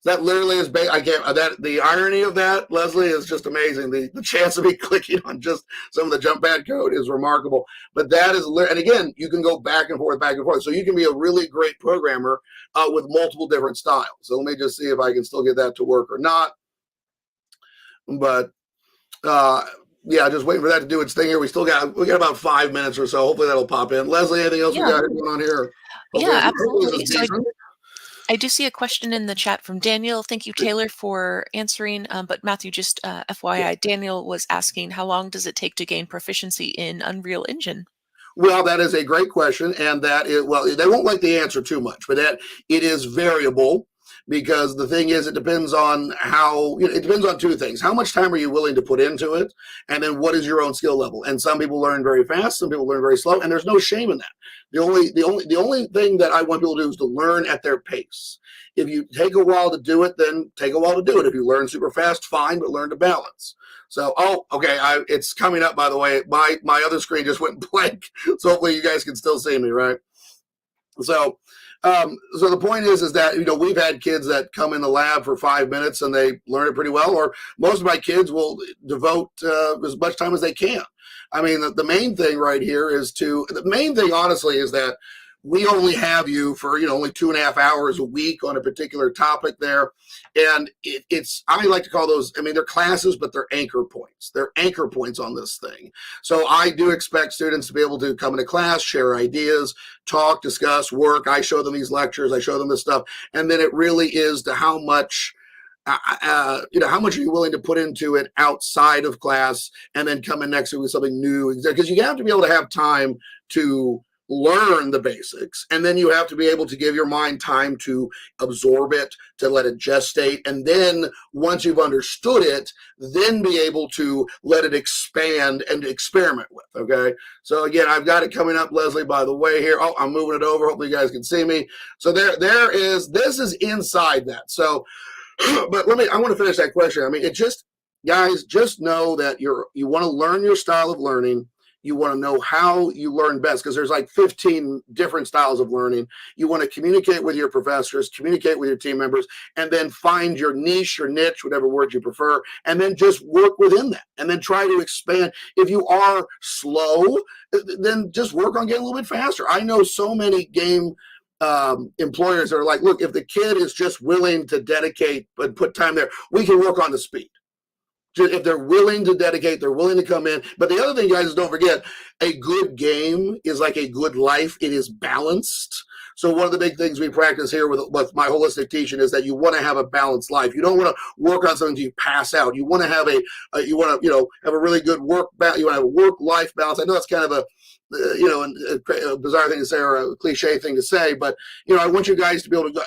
That literally is, the irony of that, Leslie, is just amazing. The chance of me clicking on just some of the jump pad code is remarkable. But that is, and again, you can go back and forth, back and forth. So you can be a really great programmer with multiple different styles. So let me just see if I can still get that to work or not. But, yeah, just waiting for that to do its thing here. We got about 5 minutes or so. Hopefully that'll pop in. Leslie, anything else we got going on here? Hopefully, absolutely. So I do see a question in the chat from Daniel. Thank you, Taylor, for answering. But Matthew, just FYI, Daniel was asking, how long does it take to gain proficiency in Unreal Engine? Well, that is a great question, and that is, well, they won't like the answer too much, but that it is variable. because the thing is, it depends on it depends on two things. How much time are you willing to put into it? And then what is your own skill level? And some people learn very fast, some people learn very slow, and there's no shame in that. The only thing that I want people to do is to learn at their pace. If you take a while to do it, then take a while to do it. If you learn super fast, fine, but learn to balance. So, okay, it's coming up, by the way. My other screen just went blank, so hopefully you guys can still see me, right? So the point is that, we've had kids that come in the lab for 5 minutes and they learn it pretty well, or most of my kids will devote as much time as they can. I mean, the main thing right here the main thing, honestly, is that we only have you for, only 2.5 hours a week on a particular topic there. And I like to call those, they're classes, but they're anchor points. They're anchor points on this thing. So I do expect students to be able to come into class, share ideas, talk, discuss, work. I show them these lectures, I show them this stuff. And then it really is to how much how much are you willing to put into it outside of class, and then come in next week with something new? Because you have to be able to have time to learn the basics, and then you have to be able to give your mind time to absorb it, to let it gestate, and then once you've understood it, then be able to let it expand and experiment with. Okay, so again, I've got it coming up, Leslie, by the way here. I'm moving it over, hopefully you guys can see me. So this is inside that. So but I want to finish that question. Guys, just know that you want to learn your style of learning. You want to know how you learn best, because there's like 15 different styles of learning. You want to communicate with your professors, communicate with your team members, and then find your niche, your niche, whatever word you prefer, and then just work within that, and then try to expand. If you are slow, then just work on getting a little bit faster. I know so many game employers are like, look, if the kid is just willing to dedicate and put time there, we can work on the speed. If they're willing to dedicate, they're willing to come in. But the other thing, guys, is don't forget, a good game is like a good life. It is balanced. So one of the big things we practice here with my holistic teaching is that you want to have a balanced life. You don't want to work on something until you pass out. You want to have have a really good work balance. You want to have a work-life balance. I know that's kind of a bizarre thing to say, or a cliche thing to say, but I want you guys to be able to go.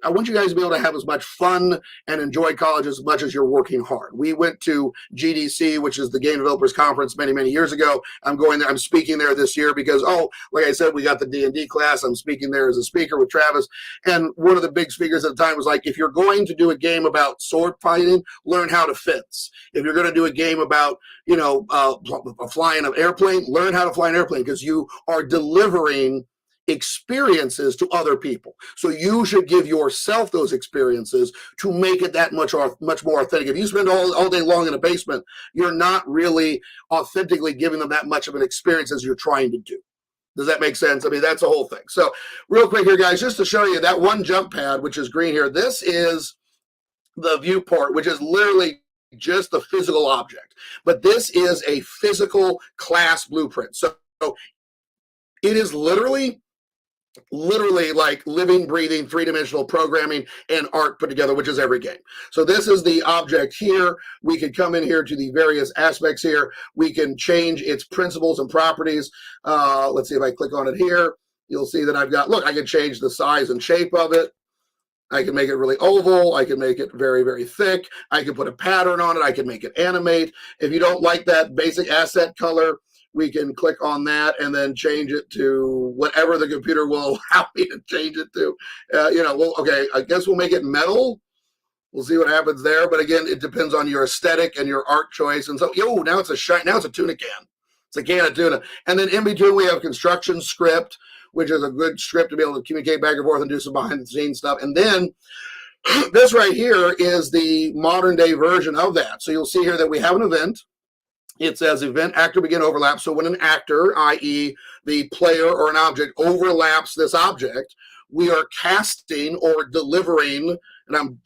I want you guys to be able to have as much fun and enjoy college as much as you're working hard. We went to GDC, which is the Game Developers Conference, many, many years ago. I'm going there. I'm speaking there this year because, like I said, we got the D&D class. I'm speaking there as a speaker with Travis. And one of the big speakers at the time was like, if you're going to do a game about sword fighting, learn how to fence. If you're going to do a game about, flying an airplane, learn how to fly an airplane, because you are delivering experiences to other people. So you should give yourself those experiences to make it that much more authentic. If you spend all day long in a basement, you're not really authentically giving them that much of an experience as you're trying to do. Does that make sense? That's the whole thing. So real quick here, guys, just to show you that one jump pad, which is green here, this is the viewport, which is literally just the physical object. But this is a physical class blueprint. So it is literally like living, breathing, three-dimensional programming and art put together, which is every game. So this is the object here. We can come in here to the various aspects here. We can change its principles and properties. Let's see if I click on it here. You'll see that I can change the size and shape of it. I can make it really oval. I can make it very, very thick. I can put a pattern on it. I can make it animate. If you don't like that basic asset color, we can click on that and then change it to whatever the computer will allow me to change it to. Okay, I guess we'll make it metal. We'll see what happens there. But again, it depends on your aesthetic and your art choice. And so, now it's a tuna can. It's a can of tuna. And then in between, we have construction script, which is a good script to be able to communicate back and forth and do some behind the scenes stuff. And then this right here is the modern day version of that. So you'll see here that we have an event. It says event actor begin overlap. So when an actor, i.e. the player or an object, overlaps this object, we are casting or delivering, and I'm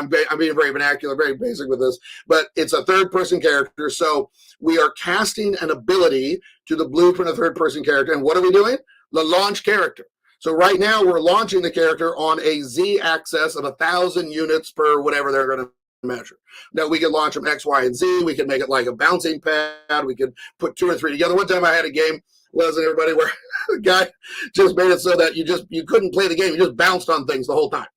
being very vernacular, very basic with this, but it's a third person character. So we are casting an ability to the blueprint of third person character. And what are we doing? The launch character. So right now we're launching the character on a Z axis of 1,000 units per whatever they're going to measure. Now we can launch them X, Y, and Z. We can make it like a bouncing pad. We could put 2 or 3 together. One time I had a game, Leslie, everybody, where the guy just made it so that you couldn't play the game. You just bounced on things the whole time.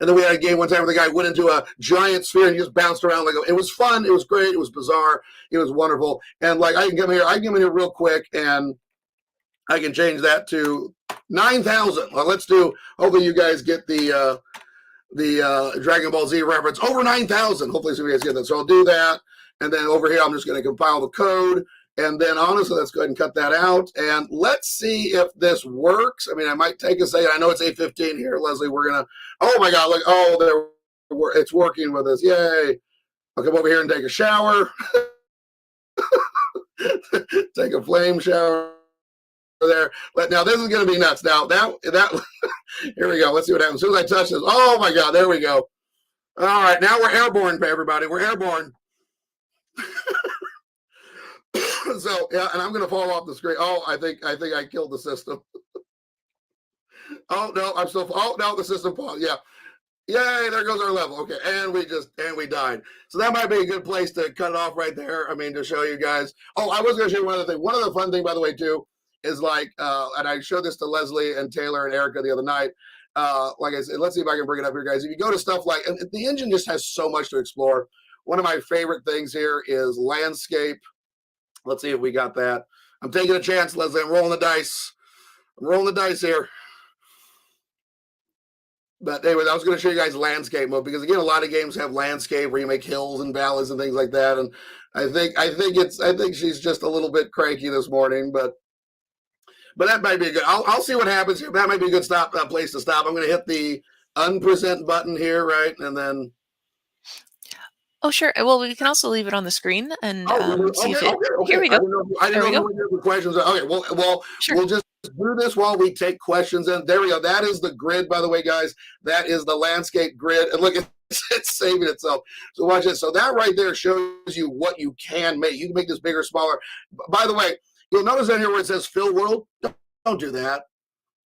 And then we had a game one time where the guy went into a giant sphere and he just bounced around like it was fun. It was great. It was bizarre. It was wonderful. And like I can come in here real quick and I can change that to 9,000. Well, let's do. Hopefully, you guys get the Dragon Ball Z reference. Over 9,000. Hopefully, some of you guys get that. So I'll do that, and then over here, I'm just going to compile the code, and then honestly, let's go ahead and cut that out, and let's see if this works. I mean, I might take a second. I know it's 8:15 here, Leslie. We're gonna. Oh my God! Look. Oh, there. It's working with us. Yay! I'll come over here and take a shower. Take a flame shower there. Now this is going to be nuts. Now that here we go. Let's see what happens. As soon as I touch this, oh my God, there we go. All right, now we're airborne, everybody. We're airborne. So yeah, and I'm going to fall off the screen. Oh, I think I killed the system. Oh no, I'm still. Oh no, the system paused. Yeah. Yay, there goes our level. Okay, and we died. So that might be a good place to cut it off right there. I mean, to show you guys. Oh, I was going to show you one other thing. One other fun thing, by the way, too, is like, and I showed this to Leslie and Taylor and Erica the other night. Like I said, let's see if I can bring it up here, guys. If you go to stuff like, and the engine just has so much to explore. One of my favorite things here is landscape. Let's see if we got that. I'm taking a chance, Leslie. I'm rolling the dice. I'm rolling the dice here. But anyway, I was going to show you guys landscape mode because again, a lot of games have landscape where you make hills and valleys and things like that. And I think she's just a little bit cranky this morning, but that might be good. I'll see what happens here. That might be a good place to stop. I'm going to hit the unpresent button here, right, and then. Oh, sure. Well, we can also leave it on the screen and see if it. Okay. Here we go. I didn't know if we had questions. Okay, well, sure. We'll just do this while we take questions. And there we go. That is the grid, by the way, guys. That is the landscape grid. And look, it's saving itself. So watch this. So that right there shows you what you can make. You can make this bigger, smaller. By the way, you'll notice down here where it says fill world. Don't do that.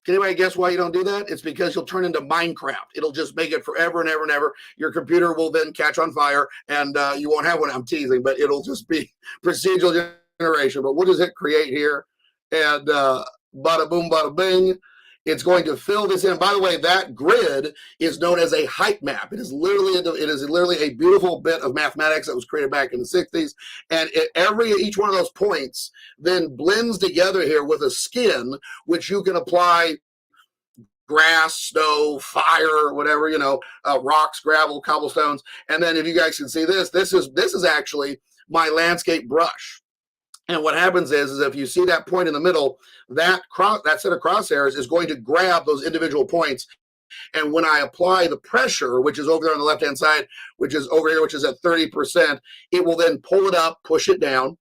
Can anybody guess why you don't do that? It's because you'll turn into Minecraft. It'll just make it forever and ever and ever. Your computer will then catch on fire, and you won't have one. I'm teasing, but it'll just be procedural generation. But we'll just hit create here, and bada boom, bada bing. It's going to fill this in. By the way, that grid is known as a height map. It is literally a beautiful bit of mathematics that was created back in the 60s. And each one of those points then blends together here with a skin, which you can apply grass, snow, fire, whatever, rocks, gravel, cobblestones. And then if you guys can see this is actually my landscape brush. And what happens is if you see that point in the middle, that set of crosshairs is going to grab those individual points. And when I apply the pressure, which is over there on the left-hand side, which is over here, which is at 30%, it will then pull it up, push it down.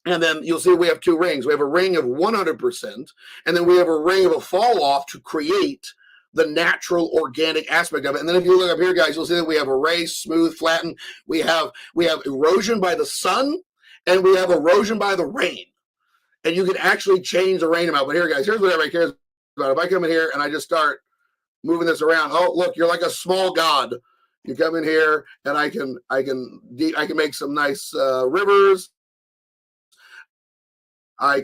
And then you'll see we have two rings. We have a ring of 100%, and then we have a ring of a fall off to create the natural organic aspect of it. And then if you look up here, guys, you'll see that we have erase, smooth, flatten. We have erosion by the sun, and we have erosion by the rain. And you can actually change the rain amount. But here, guys, here's what everybody cares about. If I come in here and I just start moving this around, oh, look, you're like a small god. You come in here and I can make some nice rivers. I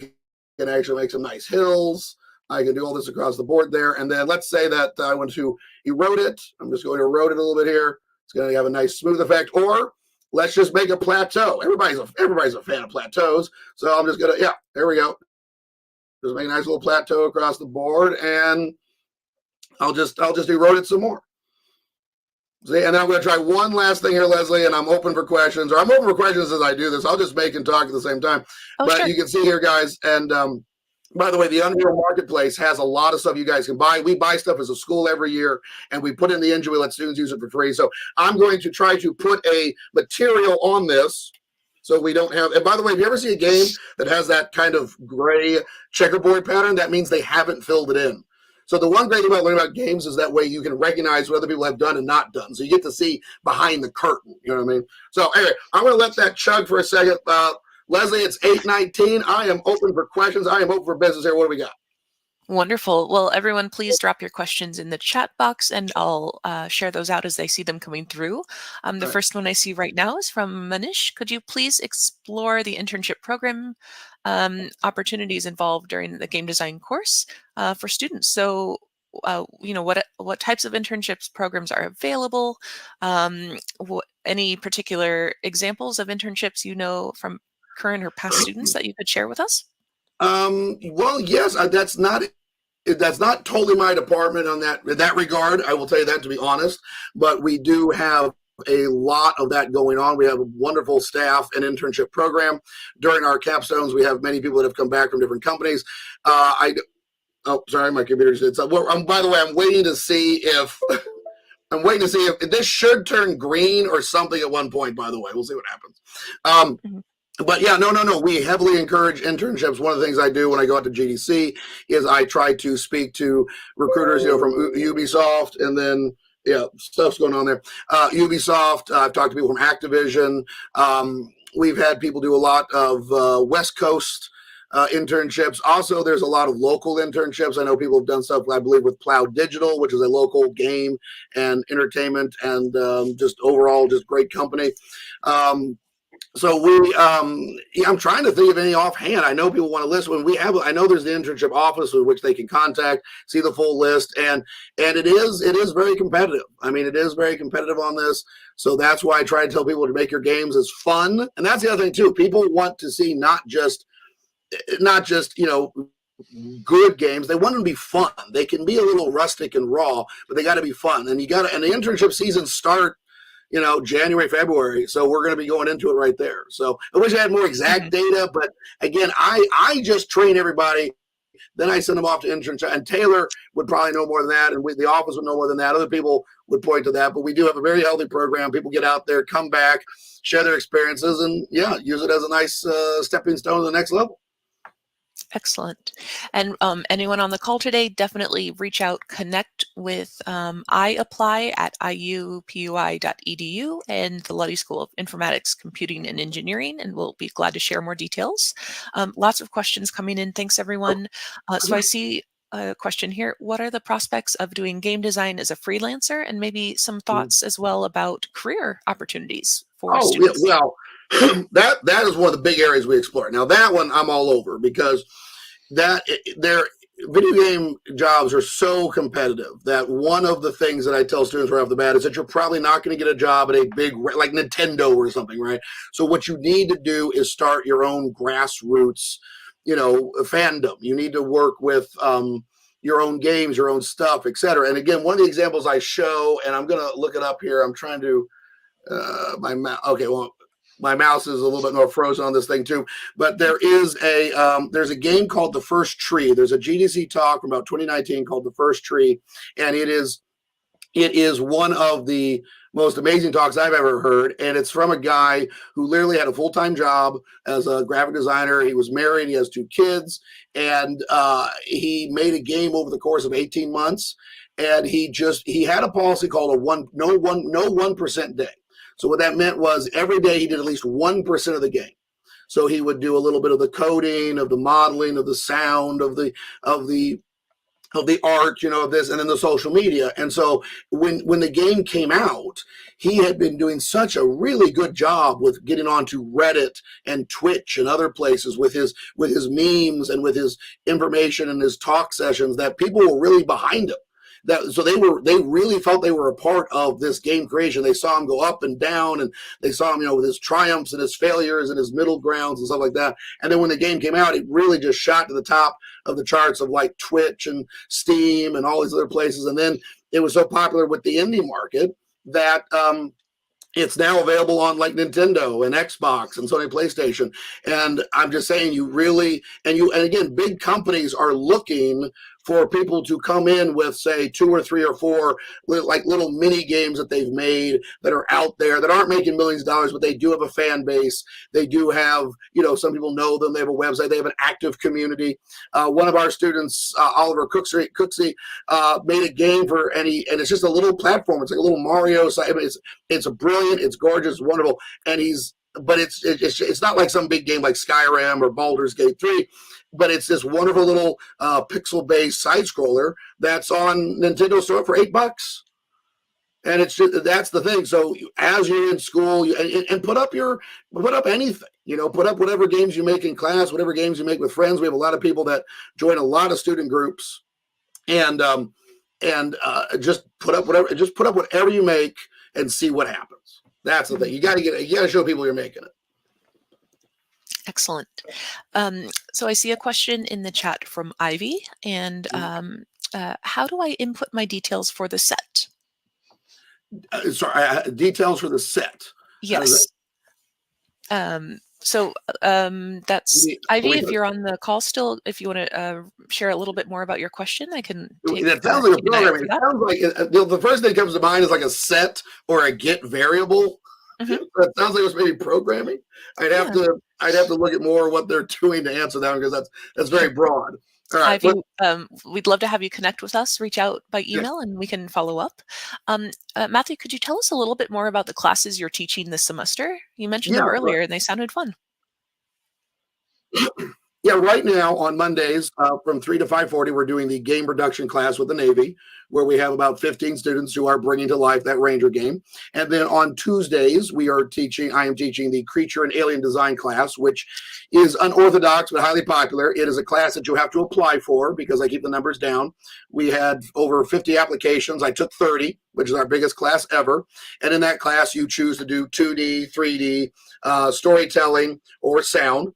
can actually make some nice hills. I can do all this across the board there. And then let's say that I want to erode it. I'm just going to erode it a little bit here. It's going to have a nice smooth effect. Or let's just make a plateau. Everybody's a fan of plateaus. So I'm just going to, there we go. Just make a nice little plateau across the board. And I'll just erode it some more. See, and then I'm going to try one last thing here, Leslie, and I'm open for questions. Or I'm open for questions as I do this. I'll just make and talk at the same time. Oh, but sure. You can see here, guys, and by the way, the Unreal Marketplace has a lot of stuff you guys can buy. We buy stuff as a school every year, and we put it in the engine. We let students use it for free. So I'm going to try to put a material on this so we don't have – and by the way, if you ever see a game that has that kind of gray checkerboard pattern, that means they haven't filled it in. So the one great thing about learning about games is that way you can recognize what other people have done and not done. So you get to see behind the curtain. You know what I mean? So anyway, I'm going to let that chug for a second. Leslie, it's 8:19. I am open for questions. I am open for business here. What do we got? Wonderful. Well, everyone, please drop your questions in the chat box, and I'll share those out as I see them coming through. The first one I see right now is from Manish. Could you please explore the internship program opportunities involved during the game design course for students? So what types of internships programs are available, any particular examples of internships from current or past students that you could share with us? Well, yes, that's not totally my department on that in that regard. I will tell you that, to be honest, but we do have a lot of that going on. We have a wonderful staff and internship program. During our capstones, we have many people that have come back from different companies. Oh, sorry, my computer just. By the way, I'm waiting to see if this should turn green or something at one point. By the way, we'll see what happens. Mhm. But yeah, no. We heavily encourage internships. One of the things I do when I go out to GDC is I try to speak to recruiters, from Ubisoft, and then stuff's going on there. Ubisoft. I've talked to people from Activision. We've had people do a lot of West Coast internships. Also, there's a lot of local internships. I know people have done stuff, I believe, with Plow Digital, which is a local game and entertainment and just overall just great company. So I'm trying to think of any offhand. I know people want to list when I know there's the internship office with which they can contact, see the full list, and it is very competitive. I mean, it is very competitive on this. So that's why I try to tell people to make your games as fun. And that's the other thing too. People want to see not just good games. They want them to be fun. They can be a little rustic and raw, but they got to be fun. And the internship season start January, February. So we're going to be going into it right there. So I wish I had more exact data, but again, I just train everybody. Then I send them off to internship, and Taylor would probably know more than that. And the office would know more than that. Other people would point to that, but we do have a very healthy program. People get out there, come back, share their experiences, and use it as a nice stepping stone to the next level. Excellent. And anyone on the call today, definitely reach out, connect with IUpply at iupui.edu and the Luddy School of Informatics, Computing and Engineering, and we'll be glad to share more details. Lots of questions coming in. Thanks, everyone. So I see a question here. What are the prospects of doing game design as a freelancer, and maybe some thoughts as well about career opportunities for students? Well, that is one of the big areas we explore. Now, that one I'm all over because their video game jobs are so competitive that one of the things that I tell students right off the bat is that you're probably not going to get a job at a big, like Nintendo or something, right? So what you need to do is start your own grassroots, fandom. You need to work with your own games, your own stuff, etc. And again, one of the examples I show, and I'm going to look it up here. I'm trying to my mouse is a little bit more frozen on this thing too, but there's a game called The First Tree. There's a GDC talk from about 2019 called The First Tree, and it is one of the most amazing talks I've ever heard, and it's from a guy who literally had a full-time job as a graphic designer. He was married, he has 2 kids, and he made a game over the course of 18 months, and he had a policy called no 1% day. So what that meant was every day he did at least 1% of the game. So he would do a little bit of the coding, of the modeling, of the sound, of the art, of this, and then the social media. And so when the game came out, he had been doing such a really good job with getting onto Reddit and Twitch and other places with his memes and with his information and his talk sessions that people were really behind him. So they really felt they were a part of this game creation. They saw him go up and down, and they saw him, with his triumphs and his failures and his middle grounds and stuff like that. And then when the game came out, it really just shot to the top of the charts of like Twitch and Steam and all these other places. And then it was so popular with the indie market that it's now available on like Nintendo and Xbox and Sony PlayStation. And I'm just saying, and again, big companies are looking for people to come in with, say, 2 or 3 or 4 like little mini games that they've made that are out there that aren't making millions of dollars, but they do have a fan base. They do have, some people know them. They have a website. They have an active community. One of our students, Oliver Cooksey, made a game and it's just a little platform. It's like a little Mario site. I mean, it's brilliant. It's gorgeous, wonderful, but it's not like some big game like Skyrim or Baldur's Gate 3. But it's this wonderful little pixel-based side scroller that's on Nintendo Store for $8. And that's the thing. So as you're in school, and put up anything, put up whatever games you make in class, whatever games you make with friends. We have a lot of people that join a lot of student groups, and just put up whatever you make and see what happens. That's the thing. You got to show people you're making it. Excellent. So I see a question in the chat from Ivy, and how do I input my details for the set? Sorry, details for the set. Yes. So that's Ivy. If you're on the call still, if you want to share a little bit more about your question, I can take. That sounds like a programming. It sounds like the first thing that comes to mind is like a set or a get variable. That sounds like it was maybe programming. I'd have to look at more what they're doing to answer that, because that's very broad. All right, Ivy, we'd love to have you connect with us. Reach out by email, and we can follow up. Matthew, could you tell us a little bit more about the classes you're teaching this semester? You mentioned them earlier, and they sounded fun. Yeah, right now on Mondays from 3 to 5:40, we're doing the game production class with the Navy, where we have about 15 students who are bringing to life that Ranger game. And then on Tuesdays, I am teaching the creature and alien design class, which is unorthodox but highly popular. It is a class that you have to apply for because I keep the numbers down. We had over 50 applications. I took 30, which is our biggest class ever. And in that class, you choose to do 2D, 3D, storytelling, or sound.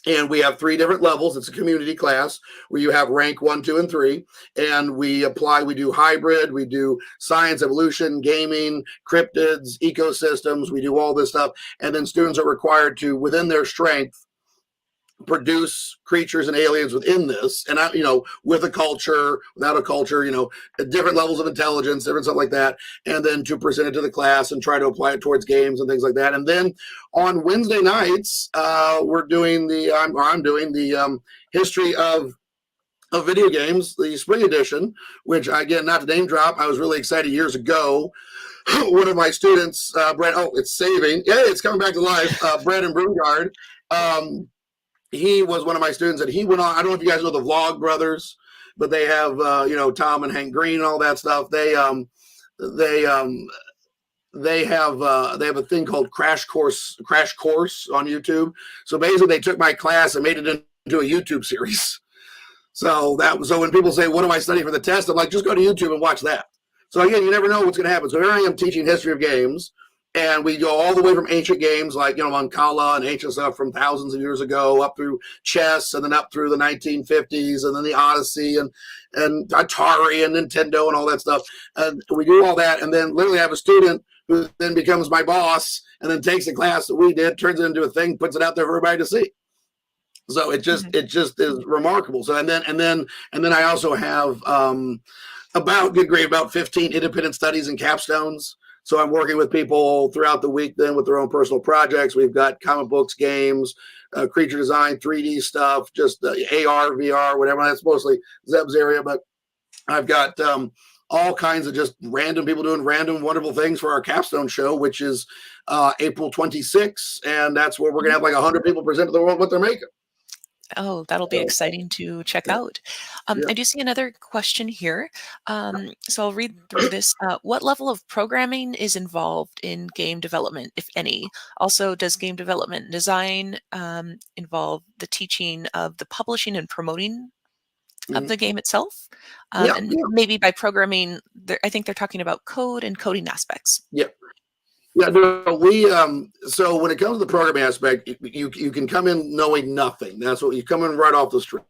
And we have 3 different levels. It's a community class where you have rank 1, 2, and 3. And we do hybrid, we do science, evolution, gaming, cryptids, ecosystems. We do all this stuff. And then students are required to, within their strength, produce creatures and aliens within this, and with a culture, without a culture, at different levels of intelligence, different stuff like that, and then to present it to the class and try to apply it towards games and things like that. And then on Wednesday nights, I'm doing the history of video games, the spring edition, which, again, not to name drop, I was really excited years ago. One of my students, Brett, it's coming back to life, Brandon Brungard, he was one of my students, and he went on. I don't know if you guys know the Vlog Brothers, but they have Tom and Hank Green and all that stuff. They have a thing called Crash Course on YouTube. So basically, they took my class and made it into a YouTube series. So when people say, "What am I studying for the test?" I'm like, just go to YouTube and watch that. So again, you never know what's going to happen. So here I am teaching history of games. And we go all the way from ancient games like, Mancala and ancient stuff from thousands of years ago, up through chess, and then up through the 1950s, and then the Odyssey and Atari and Nintendo and all that stuff. And we do all that, and then literally have a student who then becomes my boss, and then takes the class that we did, turns it into a thing, puts it out there for everybody to see. So it just is remarkable. So and then I also have about 15 independent studies and capstones. So I'm working with people throughout the week then with their own personal projects. We've got comic books, games, creature design, 3D stuff, just AR, VR, whatever. That's mostly Zeb's area, but I've got all kinds of just random people doing random, wonderful things for our capstone show, which is April 26th. And that's where we're going to have like 100 people present to the world what they're making. Oh, that'll be exciting to check out. I do see another question here. So I'll read through this. What level of programming is involved in game development, if any? Also, does game development and design involve the teaching of the publishing and promoting of the game itself? Maybe by programming, I think they're talking about code and coding aspects. Yeah, no, so when it comes to the programming aspect, you can come in knowing nothing. That's what you come in right off the street.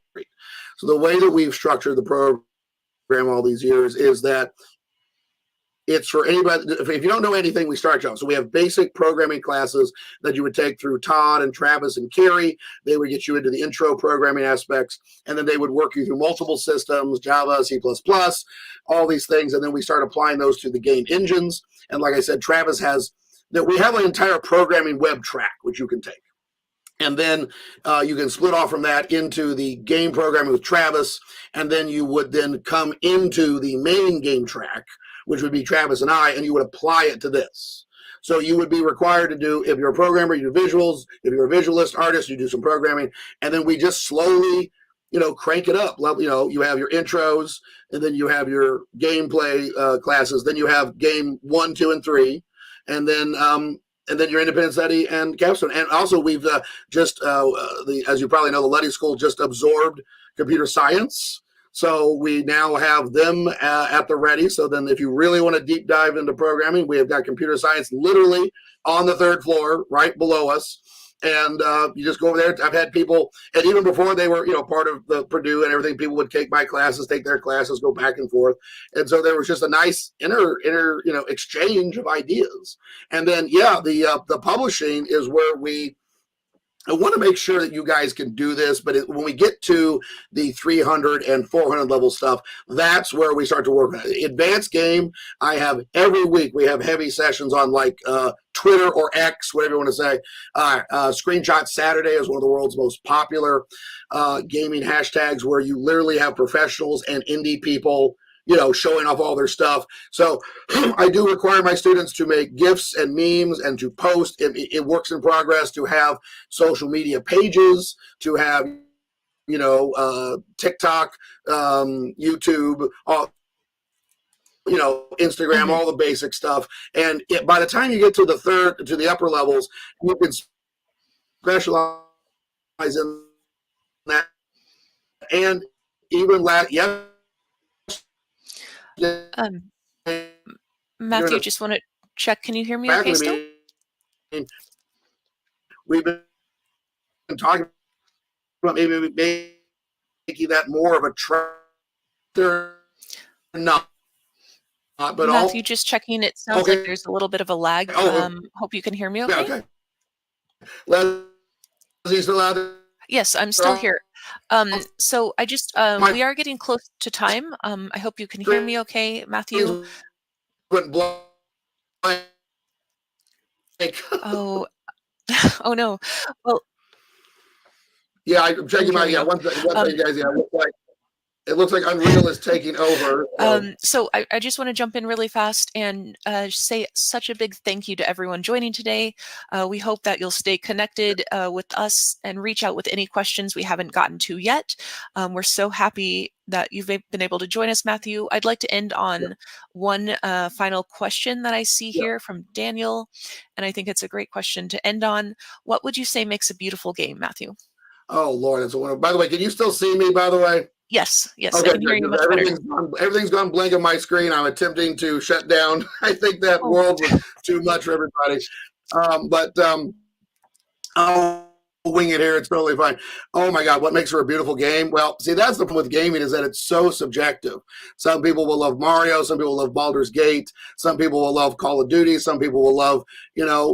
So the way that we've structured the program all these years is that it's for anybody. If you don't know anything, we start you off. So we have basic programming classes that you would take through Todd and Travis and Carrie. They would get you into the intro programming aspects, and then they would work you through multiple systems, Java, C++, all these things. And then we start applying those to the game engines. And like I said, Travis we have an entire programming web track, which you can take. And then you can split off from that into the game programming with Travis. And then you would then come into the main game track, which would be Travis and I, and you would apply it to this. So you would be required to do, if you're a programmer, you do visuals. If you're a visualist artist, you do some programming. And then we just slowly, crank it up. You have your intros, and then you have your gameplay classes. Then you have game 1, 2, and 3. And then your independent study and capstone. And also we've as you probably know, the Luddy School just absorbed computer science. So we now have them at the ready. So then if you really want to deep dive into programming, we have got computer science literally on the third floor right below us. And you just go over there. I've had people, and even before they were, part of the Purdue and everything, people would take my classes, take their classes, go back and forth. And so there was just a nice inner exchange of ideas. And then, the publishing is where I want to make sure that you guys can do this, but when we get to the 300 and 400 level stuff, that's where we start to work on it. Advanced game, I have every week, we have heavy sessions on like Twitter or X, whatever you want to say. Screenshot Saturday is one of the world's most popular gaming hashtags, where you literally have professionals and indie people showing off all their stuff. So I do require my students to make GIFs and memes and to post it works in progress, to have social media pages, to have, TikTok, YouTube, Instagram, all the basic stuff. And by the time you get to the upper levels, you can specialize in that. And even Matthew, just want to check. Can you hear me okay still? We've been talking about maybe making that more of a tractor. Not, but Matthew, just checking. It sounds like there's a little bit of a lag. Hope you can hear me okay. Okay. Leslie's still out there? Yes, I'm still here. So I just, we are getting close to time. I hope you can hear me okay, Matthew. Oh no. Well, yeah, I'm checking my, one thing, guys, it looks like Unreal is taking over. So I just want to jump in really fast and say such a big thank you to everyone joining today. We hope that you'll stay connected with us and reach out with any questions we haven't gotten to yet. We're so happy that you've been able to join us, Matthew. I'd like to end on one final question that I see here from Daniel, and I think it's a great question to end on. What would you say makes a beautiful game, Matthew? Oh, Lord, it's a wonderful. By the way, can you still see me, by the way? Yes, okay, I can hear you much better. Everything's gone blank on my screen. I'm attempting to shut down. I think that world was too much for everybody. I'll wing it here. It's totally fine. Oh my God, what makes for a beautiful game? Well, see, that's the problem with gaming, is that it's so subjective. Some people will love Mario. Some people will love Baldur's Gate. Some people will love Call of Duty. Some people will love,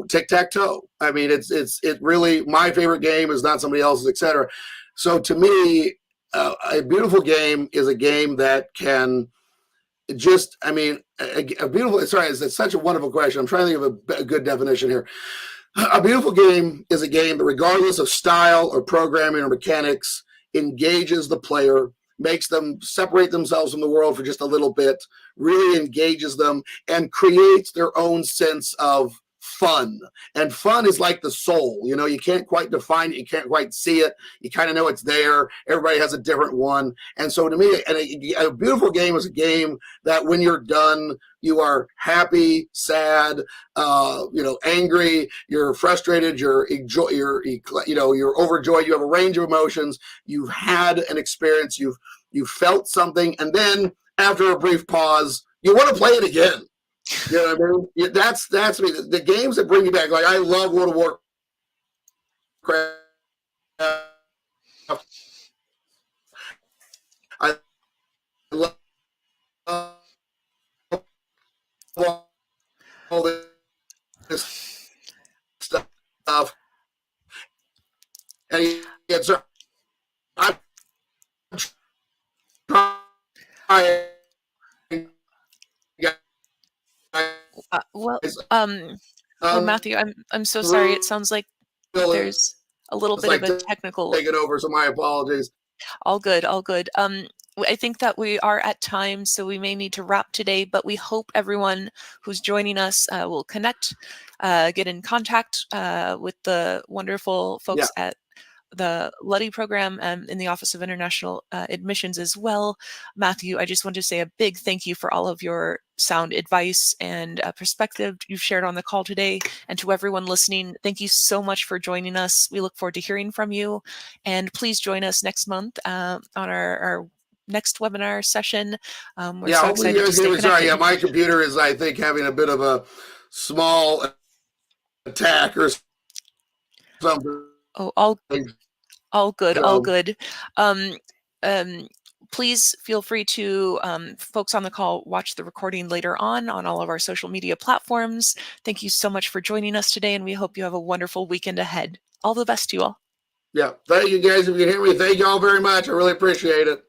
tic-tac-toe. I mean, it really, my favorite game is not somebody else's, etc. So to me, a beautiful game is a game that can just, a beautiful, sorry, it's such a wonderful question. I'm trying to think of a good definition here. A beautiful game is a game that, regardless of style or programming or mechanics, engages the player, makes them separate themselves from the world for just a little bit, really engages them, and creates their own sense of fun. And fun is like the soul. You can't quite define it. You can't quite see it. You kind of know it's there. Everybody has a different one. And so to me, a beautiful game is a game that when you're done, you are happy, sad, angry, you're frustrated, you're overjoyed. You have a range of emotions. You've had an experience. You've felt something. And then after a brief pause, you want to play it again. You know what I mean? That's me. The games that bring you back, like I love World of Warcraft. I love all this stuff. And yet, sir, I'm trying. Matthew, I'm so sorry. It sounds like there's a little bit of a technical. Take it over, so my apologies. All good. I think that we are at time, so we may need to wrap today, but we hope everyone who's joining us will connect, get in contact with the wonderful folks at the Luddy program in the Office of International Admissions as well. Matthew, I just want to say a big thank you for all of your sound advice and perspective you've shared on the call today. And to everyone listening, thank you so much for joining us. We look forward to hearing from you. And please join us next month on our next webinar session. We're Yeah, so hopefully you excited to guys can stay hear me. Sorry, yeah, connected. my computer is, I think, having a bit of a small attack or something. Oh, all good, all So, good. Um, please feel free to, folks on the call, watch the recording later on all of our social media platforms. Thank you so much for joining us today, and we hope you have a wonderful weekend ahead. All the best to you all. yeah, thank you guys. If you can hear me, thank you all very much. I really appreciate it.